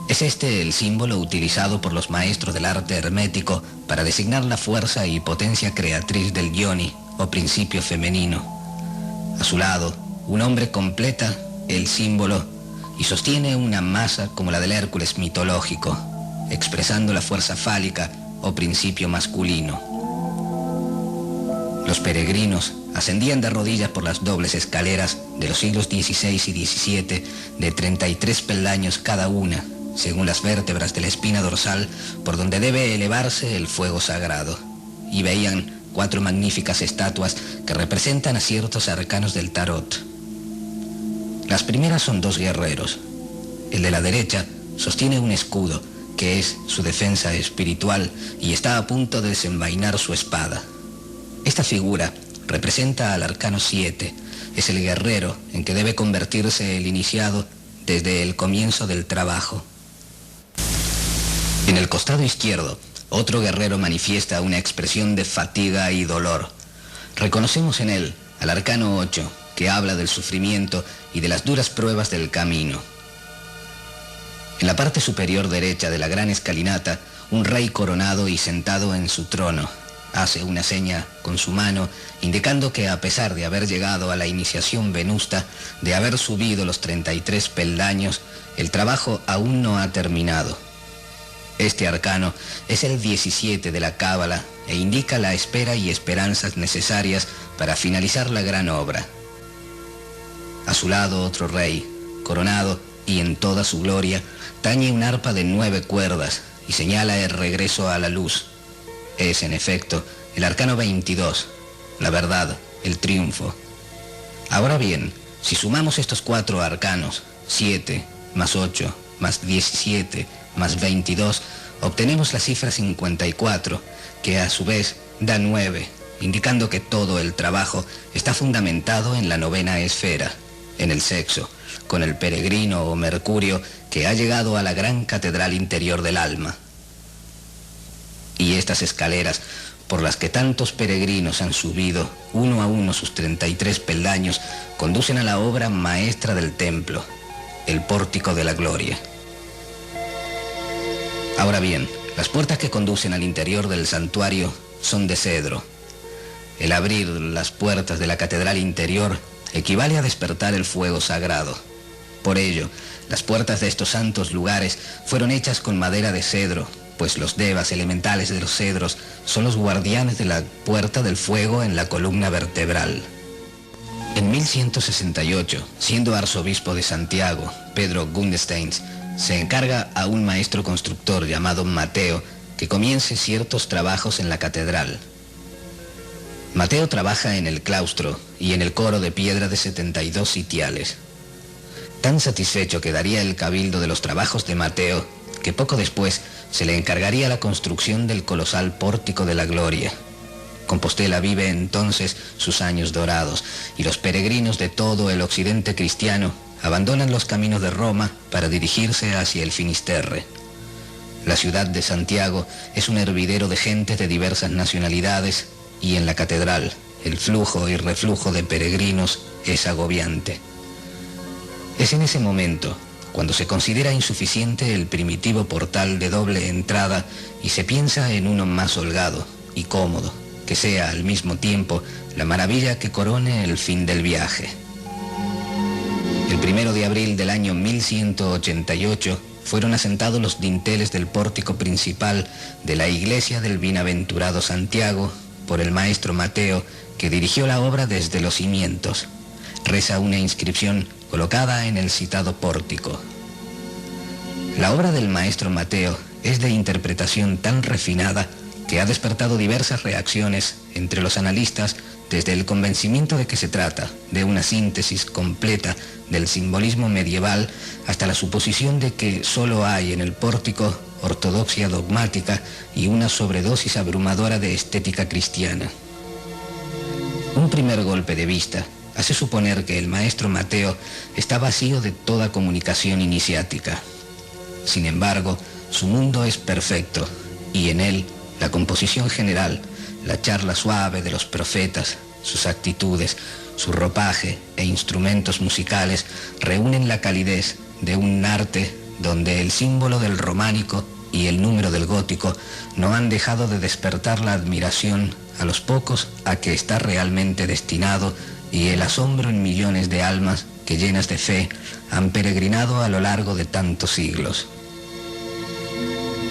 [SPEAKER 1] Es este el símbolo utilizado por los maestros del arte hermético para designar la fuerza y potencia creatriz del yoni o principio femenino. A su lado, un hombre completa el símbolo y sostiene una masa como la del Hércules mitológico, expresando la fuerza fálica o principio masculino. Los peregrinos, ascendían de rodillas por las dobles escaleras de los siglos XVI y XVII, de 33 peldaños cada una, según las vértebras de la espina dorsal, por donde debe elevarse el fuego sagrado, y veían 4 magníficas estatuas que representan a ciertos arcanos del tarot. Las primeras son 2 guerreros. El de la derecha sostiene un escudo, que es su defensa espiritual, y está a punto de desenvainar su espada. Esta figura representa al arcano 7, es el guerrero en que debe convertirse el iniciado desde el comienzo del trabajo. En el costado izquierdo, otro guerrero manifiesta una expresión de fatiga y dolor. Reconocemos en él al arcano 8, que habla del sufrimiento y de las duras pruebas del camino. En la parte superior derecha de la gran escalinata, un rey coronado y sentado en su trono hace una seña con su mano, indicando que a pesar de haber llegado a la iniciación venusta, de haber subido los 33 peldaños, el trabajo aún no ha terminado. Este arcano es el 17 de la Cábala e indica la espera y esperanzas necesarias para finalizar la gran obra. A su lado otro rey, coronado y en toda su gloria, tañe un arpa de 9 cuerdas y señala el regreso a la luz. Es, en efecto, el arcano 22, la verdad, el triunfo. Ahora bien, si sumamos estos 4 arcanos, 7 más 8 más 17 más 22, obtenemos la cifra 54, que a su vez da 9, indicando que todo el trabajo está fundamentado en la novena esfera, en el sexo, con el peregrino o Mercurio que ha llegado a la gran catedral interior del alma. Y estas escaleras, por las que tantos peregrinos han subido uno a uno sus 33 peldaños, conducen a la obra maestra del templo, el pórtico de la gloria. Ahora bien, las puertas que conducen al interior del santuario son de cedro. El abrir las puertas de la catedral interior equivale a despertar el fuego sagrado. Por ello, las puertas de estos santos lugares fueron hechas con madera de cedro, pues los devas elementales de los cedros son los guardianes de la puerta del fuego en la columna vertebral. En 1168, siendo arzobispo de Santiago, Pedro Gundesteins se encarga a un maestro constructor llamado Mateo que comience ciertos trabajos en la catedral. Mateo trabaja en el claustro y en el coro de piedra de 72 sitiales. Tan satisfecho quedaría el cabildo de los trabajos de Mateo que poco después se le encargaría la construcción del colosal pórtico de la gloria. Compostela vive entonces sus años dorados y los peregrinos de todo el occidente cristiano abandonan los caminos de Roma para dirigirse hacia el Finisterre. La ciudad de Santiago es un hervidero de gente de diversas nacionalidades y en la catedral el flujo y reflujo de peregrinos es agobiante. Es en ese momento cuando se considera insuficiente el primitivo portal de doble entrada y se piensa en uno más holgado y cómodo, que sea al mismo tiempo la maravilla que corone el fin del viaje. El 1 de abril del año 1188 fueron asentados los dinteles del pórtico principal de la iglesia del Bienaventurado Santiago por el maestro Mateo, que dirigió la obra desde los cimientos. Reza una inscripción colocada en el citado pórtico. La obra del maestro Mateo es de interpretación tan refinada que ha despertado diversas reacciones entre los analistas, desde el convencimiento de que se trata de una síntesis completa del simbolismo medieval hasta la suposición de que solo hay en el pórtico ortodoxia dogmática y una sobredosis abrumadora de estética cristiana. Un primer golpe de vista hace suponer que el maestro Mateo está vacío de toda comunicación iniciática. Sin embargo, su mundo es perfecto y en él la composición general, la charla suave de los profetas, sus actitudes, su ropaje e instrumentos musicales reúnen la calidez de un arte donde el símbolo del románico y el número del gótico no han dejado de despertar la admiración a los pocos a que está realmente destinado y el asombro en millones de almas que, llenas de fe, han peregrinado a lo largo de tantos siglos.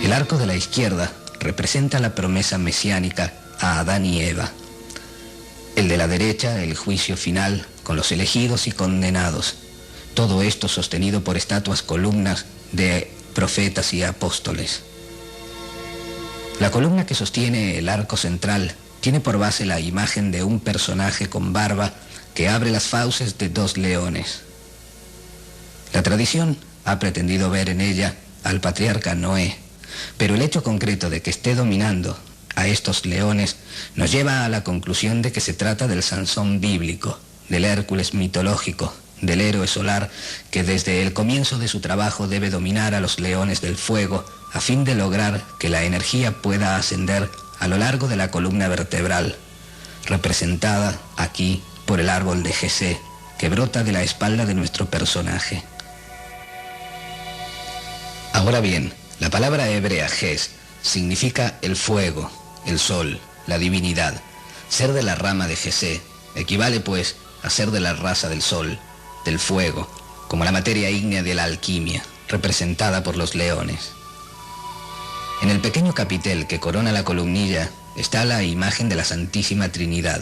[SPEAKER 1] El arco de la izquierda representa la promesa mesiánica a Adán y Eva. El de la derecha, el juicio final, con los elegidos y condenados. Todo esto sostenido por estatuas columnas de profetas y apóstoles. La columna que sostiene el arco central tiene por base la imagen de un personaje con barba que abre las fauces de 2 leones. La tradición ha pretendido ver en ella al patriarca Noé, pero el hecho concreto de que esté dominando a estos leones nos lleva a la conclusión de que se trata del Sansón bíblico, del Hércules mitológico, del héroe solar que desde el comienzo de su trabajo debe dominar a los leones del fuego a fin de lograr que la energía pueda ascender a lo largo de la columna vertebral, representada aquí por el árbol de Jesé, que brota de la espalda de nuestro personaje. Ahora bien, la palabra hebrea Jes significa el fuego, el sol, la divinidad. Ser de la rama de Jesé equivale pues a ser de la raza del sol, del fuego, como la materia ígnea de la alquimia, representada por los leones. En el pequeño capitel que corona la columnilla está la imagen de la Santísima Trinidad.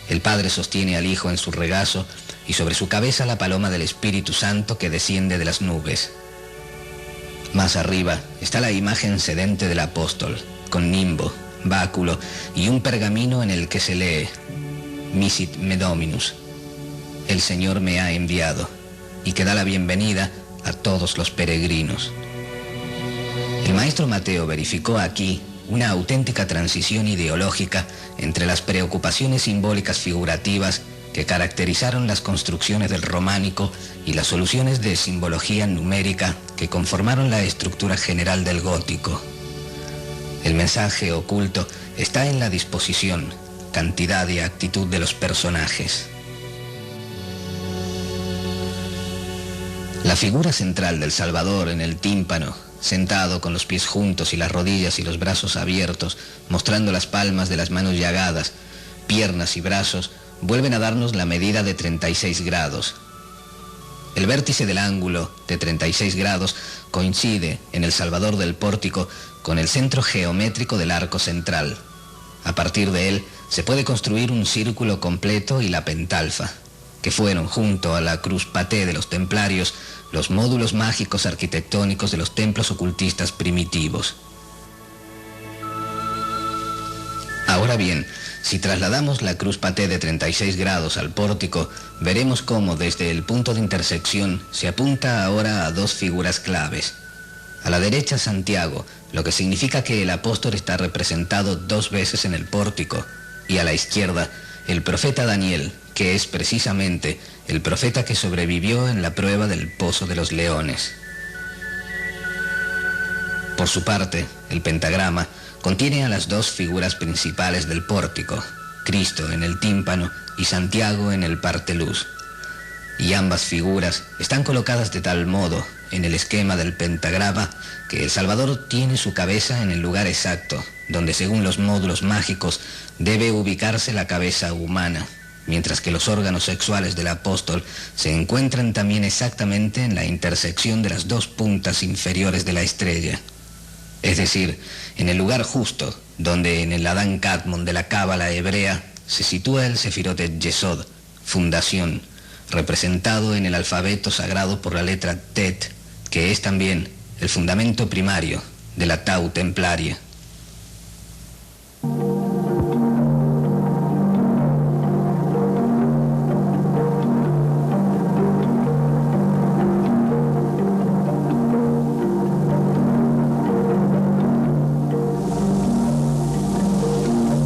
[SPEAKER 1] El Padre sostiene al Hijo en su regazo y sobre su cabeza la paloma del Espíritu Santo que desciende de las nubes. Más arriba está la imagen sedente del apóstol, con nimbo, báculo y un pergamino en el que se lee Misit me Dominus, el Señor me ha enviado, y que da la bienvenida a todos los peregrinos. El maestro Mateo verificó aquí una auténtica transición ideológica entre las preocupaciones simbólicas figurativas que caracterizaron las construcciones del románico y las soluciones de simbología numérica que conformaron la estructura general del gótico. El mensaje oculto está en la disposición, cantidad y actitud de los personajes. La figura central del Salvador en el tímpano, sentado con los pies juntos y las rodillas y los brazos abiertos, mostrando las palmas de las manos llagadas, piernas y brazos, vuelven a darnos la medida de 36 grados. El vértice del ángulo de 36 grados coincide en el Salvador del pórtico con el centro geométrico del arco central. A partir de él se puede construir un círculo completo y la pentalfa, que fueron, junto a la cruz paté de los templarios, los módulos mágicos arquitectónicos de los templos ocultistas primitivos. Ahora bien, si trasladamos la cruz paté de 36 grados al pórtico, veremos cómo desde el punto de intersección se apunta ahora a 2 figuras claves. A la derecha Santiago, lo que significa que el apóstol está representado 2 veces en el pórtico, y a la izquierda el profeta Daniel, que es precisamente el profeta que sobrevivió en la prueba del Pozo de los Leones. Por su parte, el pentagrama contiene a las 2 figuras principales del pórtico, Cristo en el tímpano y Santiago en el parteluz. Y ambas figuras están colocadas de tal modo en el esquema del pentagrama que el Salvador tiene su cabeza en el lugar exacto, donde según los módulos mágicos debe ubicarse la cabeza humana, mientras que los órganos sexuales del apóstol se encuentran también exactamente en la intersección de las 2 puntas inferiores de la estrella. Es decir, en el lugar justo, donde en el Adán Kadmon de la cábala hebrea se sitúa el Sefirot Yesod, fundación, representado en el alfabeto sagrado por la letra Tet, que es también el fundamento primario de la Tau templaria.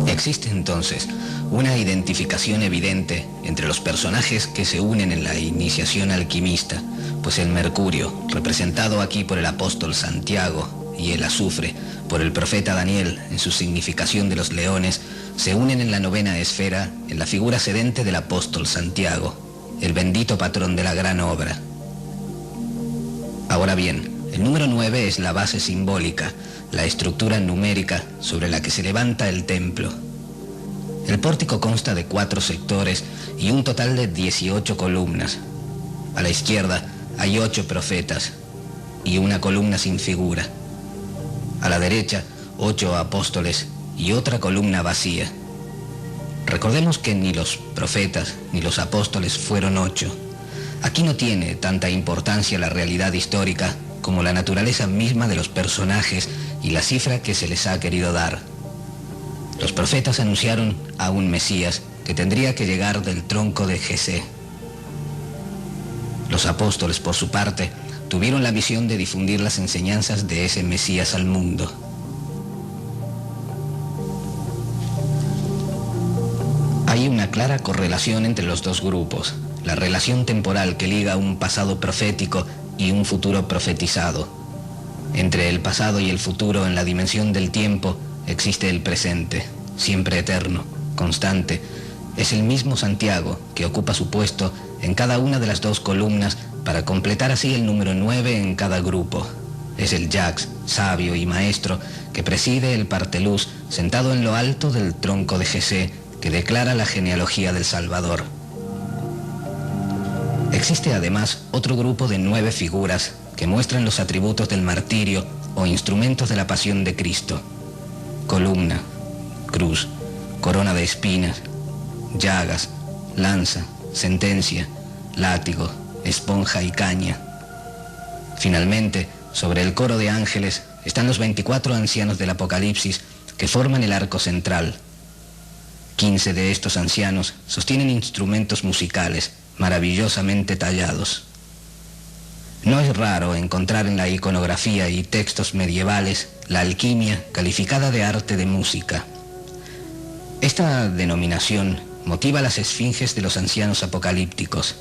[SPEAKER 1] Existe entonces una identificación evidente entre los personajes que se unen en la iniciación alquimista, pues el mercurio, representado aquí por el apóstol Santiago, y el azufre, por el profeta Daniel en su significación de los leones, se unen en la 9ª esfera en la figura sedente del apóstol Santiago, el bendito patrón de la gran obra. Ahora bien, el número 9 es la base simbólica, la estructura numérica sobre la que se levanta el templo. El pórtico consta de 4 sectores y un total de 18 columnas. A la izquierda hay 8 profetas y una columna sin figura. A la derecha, 8 apóstoles y otra columna vacía. Recordemos que ni los profetas ni los apóstoles fueron 8. Aquí no tiene tanta importancia la realidad histórica como la naturaleza misma de los personajes y la cifra que se les ha querido dar. Los profetas anunciaron a un Mesías que tendría que llegar del tronco de Jesé. Los apóstoles, por su parte, tuvieron la misión de difundir las enseñanzas de ese Mesías al mundo. Hay una clara correlación entre los dos grupos, la relación temporal que liga un pasado profético y un futuro profetizado. Entre el pasado y el futuro en la dimensión del tiempo existe el presente, siempre eterno, constante. Es el mismo Santiago que ocupa su puesto en cada una de las dos columnas para completar así el número 9 en cada grupo. Es el Yax, sabio y maestro, que preside el Partelús sentado en lo alto del tronco de Jesé, que declara la genealogía del Salvador. Existe además otro grupo de 9 figuras que muestran los atributos del martirio o instrumentos de la pasión de Cristo: columna, cruz, corona de espinas, llagas, lanza, sentencia, látigo, esponja y caña. Finalmente, sobre el coro de ángeles están los 24 ancianos del Apocalipsis que forman el arco central. 15 de estos ancianos sostienen instrumentos musicales maravillosamente tallados. No es raro encontrar en la iconografía y textos medievales la alquimia calificada de arte de música. Esta denominación motiva las esfinges de los ancianos apocalípticos.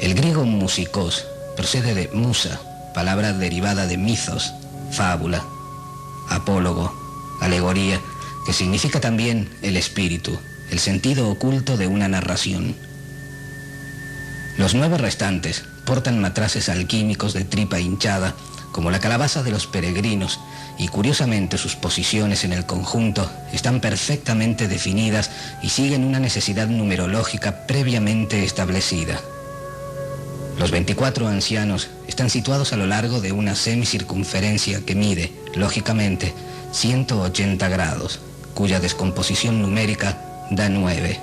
[SPEAKER 1] El griego musikos procede de musa, palabra derivada de mythos, fábula, apólogo, alegoría, que significa también el espíritu, el sentido oculto de una narración. Los 9 restantes portan matraces alquímicos de tripa hinchada, como la calabaza de los peregrinos, y curiosamente sus posiciones en el conjunto están perfectamente definidas y siguen una necesidad numerológica previamente establecida. Los 24 ancianos están situados a lo largo de una semicircunferencia que mide, lógicamente, 180 grados, cuya descomposición numérica da 9.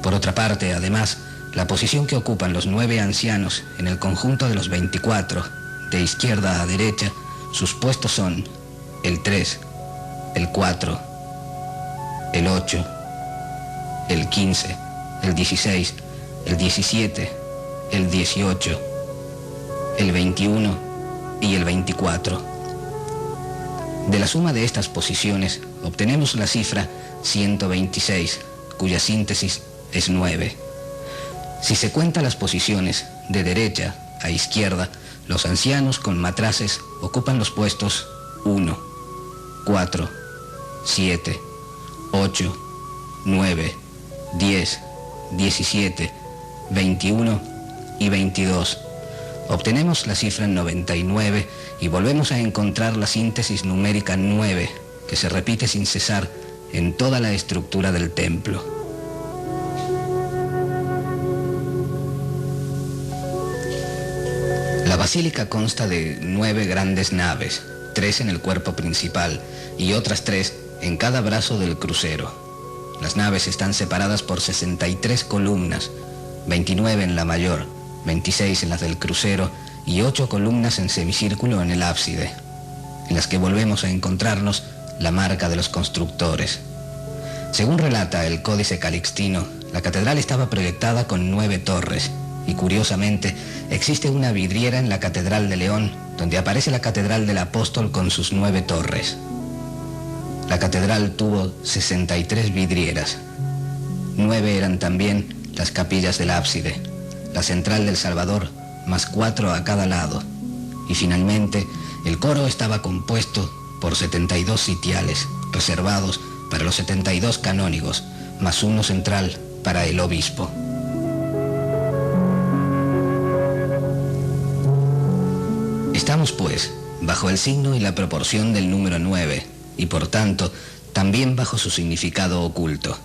[SPEAKER 1] Por otra parte, además, la posición que ocupan los 9 ancianos en el conjunto de los 24, de izquierda a derecha, sus puestos son el 3, el 4, el 8, el 15, el 16, el 17, el 18, el 21 y el 24. De la suma de estas posiciones obtenemos la cifra 126, cuya síntesis es 9. Si se cuentan las posiciones de derecha a izquierda, los ancianos con matraces ocupan los puestos 1, 4, 7, 8, 9, 10, 17, 21 y 22. Obtenemos la cifra 99 y volvemos a encontrar la síntesis numérica 9, que se repite sin cesar en toda la estructura del templo. La basílica consta de 9 grandes naves, 3 en el cuerpo principal y otras 3 en cada brazo del crucero. Las naves están separadas por 63 columnas, 29 en la mayor, 26 en las del crucero y 8 columnas en semicírculo en el ábside, en las que volvemos a encontrarnos la marca de los constructores. Según relata el Códice Calixtino, la catedral estaba proyectada con 9 torres, y curiosamente existe una vidriera en la Catedral de León, donde aparece la Catedral del Apóstol con sus 9 torres. La catedral tuvo 63 vidrieras. 9 eran también las capillas del ábside, la central del Salvador, más 4 a cada lado. Y finalmente, el coro estaba compuesto por 72 sitiales, reservados para los 72 canónigos, más uno central para el obispo. Estamos, pues, bajo el signo y la proporción del número 9, y por tanto, también bajo su significado oculto.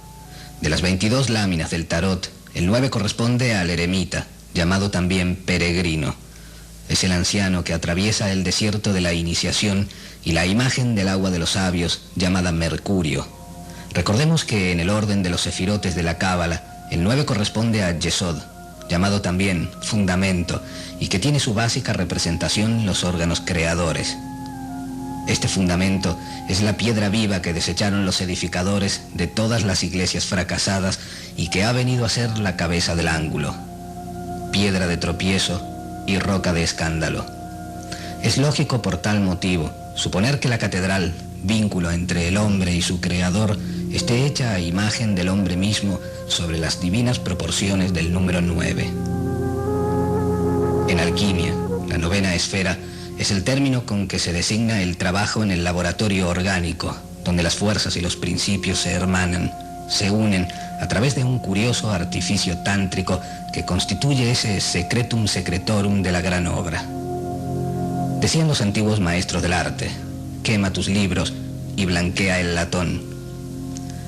[SPEAKER 1] De las 22 láminas del tarot, el 9 corresponde al eremita, llamado también peregrino. Es el anciano que atraviesa el desierto de la iniciación y la imagen del agua de los sabios, llamada Mercurio. Recordemos que en el orden de los sefirotes de la Cábala, el 9 corresponde a Yesod, llamado también fundamento, y que tiene su básica representación en los órganos creadores. Este fundamento es la piedra viva que desecharon los edificadores de todas las iglesias fracasadas y que ha venido a ser la cabeza del ángulo, piedra de tropiezo y roca de escándalo. Es lógico por tal motivo suponer que la catedral, vínculo entre el hombre y su creador, esté hecha a imagen del hombre mismo sobre las divinas proporciones del número 9. En alquimia, la novena esfera es el término con que se designa el trabajo en el laboratorio orgánico, donde las fuerzas y los principios se hermanan, se unen a través de un curioso artificio tántrico que constituye ese secretum secretorum de la gran obra. Decían los antiguos maestros del arte: quema tus libros y blanquea el latón.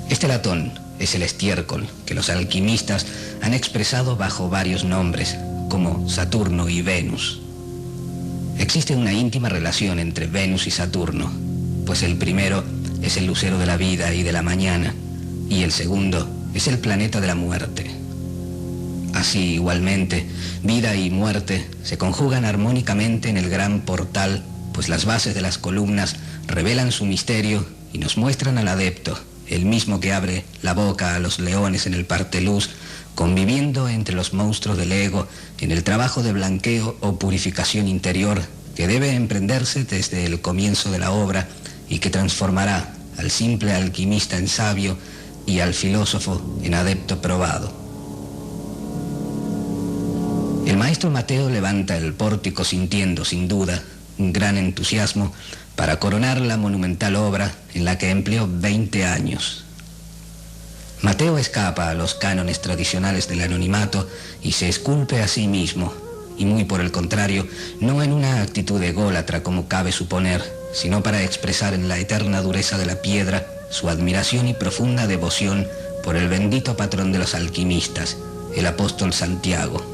[SPEAKER 1] Este latón es el estiércol que los alquimistas han expresado bajo varios nombres, como Saturno y Venus. Existe una íntima relación entre Venus y Saturno, pues el primero es el lucero de la vida y de la mañana, y el segundo es el planeta de la muerte. Así, igualmente, vida y muerte se conjugan armónicamente en el gran portal, pues las bases de las columnas revelan su misterio y nos muestran al adepto, el mismo que abre la boca a los leones en el parteluz, conviviendo entre los monstruos del ego en el trabajo de blanqueo o purificación interior que debe emprenderse desde el comienzo de la obra y que transformará al simple alquimista en sabio y al filósofo en adepto probado. El maestro Mateo levanta el pórtico sintiendo, sin duda, un gran entusiasmo para coronar la monumental obra en la que empleó 20 años. Mateo escapa a los cánones tradicionales del anonimato y se esculpe a sí mismo, y muy por el contrario, no en una actitud ególatra como cabe suponer, sino para expresar en la eterna dureza de la piedra su admiración y profunda devoción por el bendito patrón de los alquimistas, el apóstol Santiago.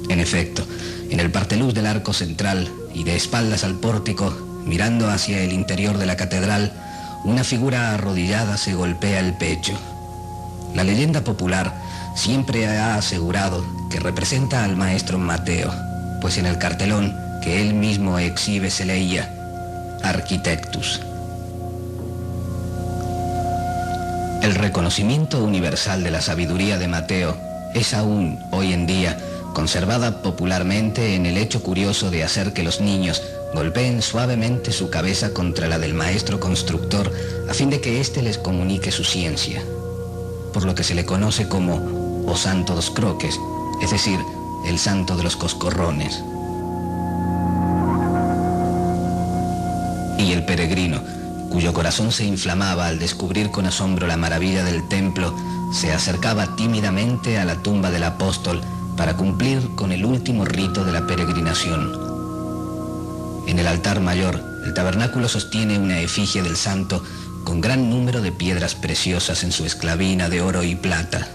[SPEAKER 1] En efecto, en el parteluz del arco central y de espaldas al pórtico, mirando hacia el interior de la catedral, una figura arrodillada se golpea el pecho. La leyenda popular siempre ha asegurado que representa al maestro Mateo, pues en el cartelón que él mismo exhibe se leía Architectus. El reconocimiento universal de la sabiduría de Mateo es aún, hoy en día, conservada popularmente en el hecho curioso de hacer que los niños golpeen suavemente su cabeza contra la del maestro constructor a fin de que éste les comunique su ciencia, por lo que se le conoce como o santo dos croques, es decir, el santo de los coscorrones. Y el peregrino, cuyo corazón se inflamaba al descubrir con asombro la maravilla del templo, se acercaba tímidamente a la tumba del apóstol para cumplir con el último rito de la peregrinación. En el altar mayor, el tabernáculo sostiene una efigie del santo con gran número de piedras preciosas en su esclavina de oro y plata.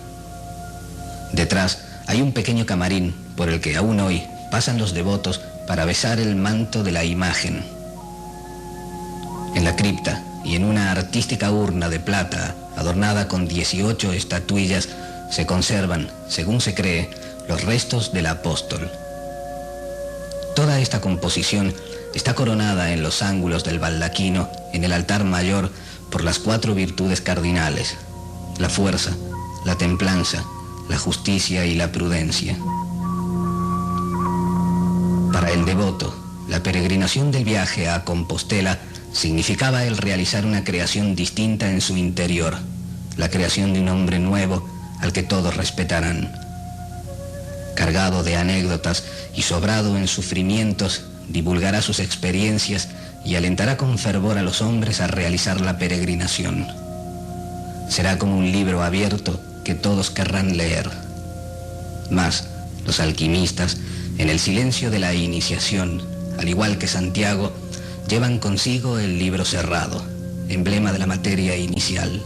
[SPEAKER 1] Detrás hay un pequeño camarín por el que aún hoy pasan los devotos para besar el manto de la imagen. En la cripta y en una artística urna de plata adornada con 18 estatuillas se conservan, según se cree, los restos del apóstol. Toda esta composición está coronada en los ángulos del baldaquino, en el altar mayor, por las 4 virtudes cardinales: la fuerza, la templanza, la justicia y la prudencia. Para el devoto, la peregrinación del viaje a Compostela significaba el realizar una creación distinta en su interior, la creación de un hombre nuevo al que todos respetarán. Cargado de anécdotas y sobrado en sufrimientos, divulgará sus experiencias y alentará con fervor a los hombres a realizar la peregrinación. Será como un libro abierto que todos querrán leer. Mas los alquimistas, en el silencio de la iniciación, al igual que Santiago, llevan consigo el libro cerrado, emblema de la materia inicial.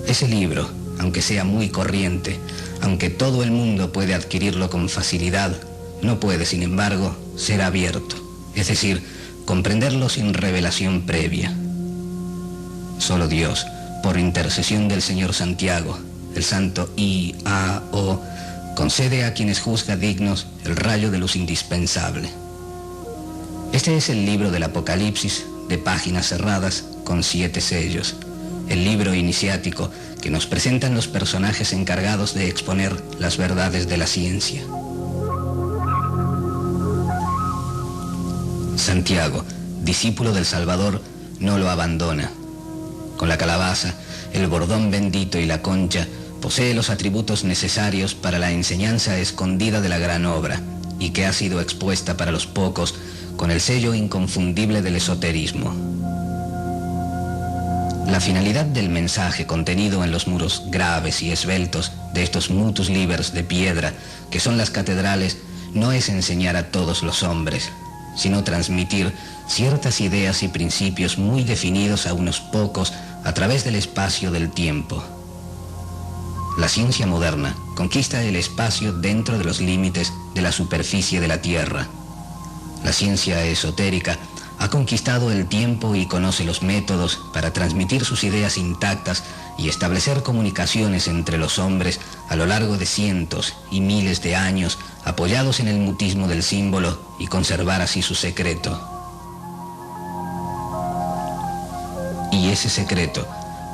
[SPEAKER 1] Ese libro, aunque sea muy corriente, aunque todo el mundo puede adquirirlo con facilidad, no puede, sin embargo, ser abierto, es decir, comprenderlo sin revelación previa. Solo Dios Por intercesión del señor Santiago, el santo I.A.O. concede a quienes juzga dignos el rayo de luz indispensable. Este es el libro del Apocalipsis, de páginas cerradas con 7 sellos, el libro iniciático que nos presentan los personajes encargados de exponer las verdades de la ciencia. Santiago, discípulo del Salvador, no lo abandona. Con la calabaza, el bordón bendito y la concha, posee los atributos necesarios para la enseñanza escondida de la gran obra, y que ha sido expuesta para los pocos con el sello inconfundible del esoterismo. La finalidad del mensaje contenido en los muros graves y esbeltos de estos mutus libers de piedra, que son las catedrales, no es enseñar a todos los hombres, sino transmitir ciertas ideas y principios muy definidos a unos pocos a través del espacio del tiempo. La ciencia moderna conquista el espacio dentro de los límites de la superficie de la Tierra. La ciencia esotérica ha conquistado el tiempo y conoce los métodos para transmitir sus ideas intactas y establecer comunicaciones entre los hombres a lo largo de cientos y miles de años, apoyados en el mutismo del símbolo, y conservar así su secreto. Y ese secreto,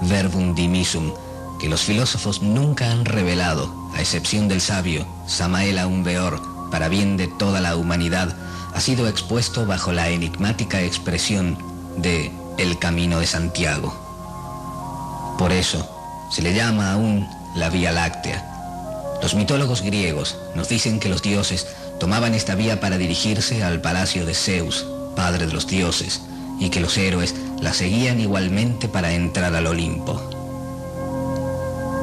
[SPEAKER 1] verbum dimissum, que los filósofos nunca han revelado, a excepción del sabio Samael Aun Weor, para bien de toda la humanidad, ha sido expuesto bajo la enigmática expresión de el Camino de Santiago. Por eso se le llama aún la Vía Láctea. Los mitólogos griegos nos dicen que los dioses tomaban esta vía para dirigirse al palacio de Zeus, padre de los dioses, y que los héroes la seguían igualmente para entrar al Olimpo.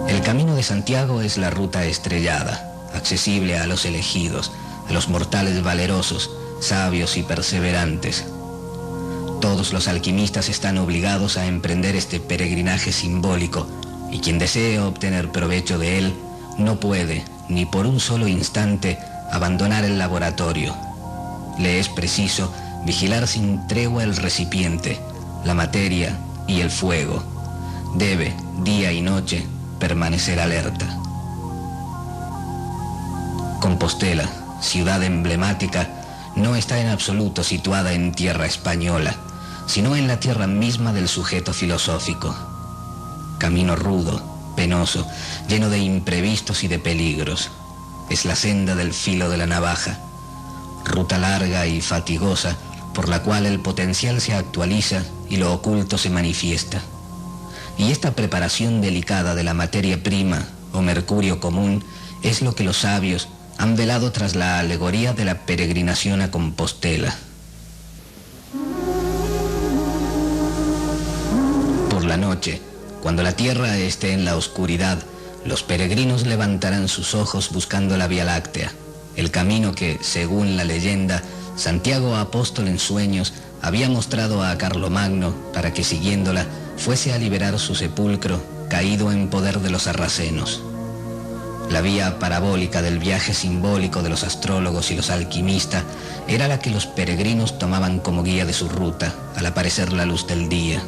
[SPEAKER 1] El Camino de Santiago es la ruta estrellada, accesible a los elegidos, a los mortales valerosos, sabios y perseverantes. Todos los alquimistas están obligados a emprender este peregrinaje simbólico, y quien desee obtener provecho de él no puede, ni por un solo instante, abandonar el laboratorio. Le es preciso vigilar sin tregua el recipiente, la materia y el fuego. Debe, día y noche, permanecer alerta. Compostela, ciudad emblemática, no está en absoluto situada en tierra española, sino en la tierra misma del sujeto filosófico. Camino rudo, penoso, lleno de imprevistos y de peligros. Es la senda del filo de la navaja, ruta larga y fatigosa por la cual el potencial se actualiza y lo oculto se manifiesta. Y esta preparación delicada de la materia prima o mercurio común es lo que los sabios han velado tras la alegoría de la peregrinación a Compostela. Por la noche, cuando la tierra esté en la oscuridad, los peregrinos levantarán sus ojos buscando la Vía Láctea, el camino que, según la leyenda, Santiago Apóstol en sueños había mostrado a Carlomagno para que, siguiéndola, fuese a liberar su sepulcro caído en poder de los sarracenos. La vía parabólica del viaje simbólico de los astrólogos y los alquimistas era la que los peregrinos tomaban como guía de su ruta al aparecer la luz del día.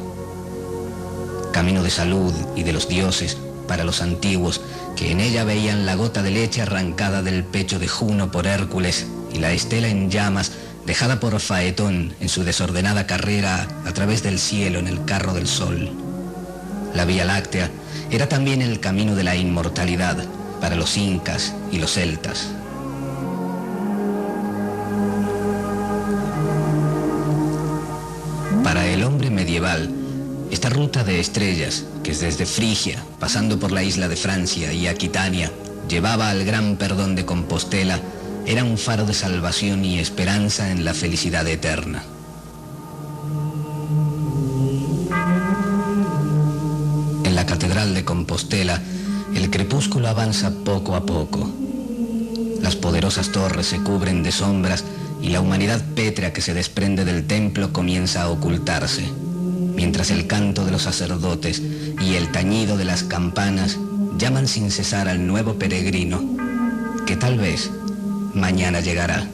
[SPEAKER 1] Camino de salud y de los dioses para los antiguos, que en ella veían la gota de leche arrancada del pecho de Juno por Hércules y la estela en llamas dejada por Faetón en su desordenada carrera a través del cielo en el carro del sol. La Vía Láctea era también el camino de la inmortalidad para los incas y los celtas. Para el hombre medieval, esta ruta de estrellas, que es desde Frigia, pasando por la isla de Francia y Aquitania, llevaba al gran perdón de Compostela, era un faro de salvación y esperanza en la felicidad eterna. En la catedral de Compostela, el crepúsculo avanza poco a poco. Las poderosas torres se cubren de sombras y la humanidad pétrea que se desprende del templo comienza a ocultarse, mientras el canto de los sacerdotes y el tañido de las campanas llaman sin cesar al nuevo peregrino, que tal vez mañana llegará.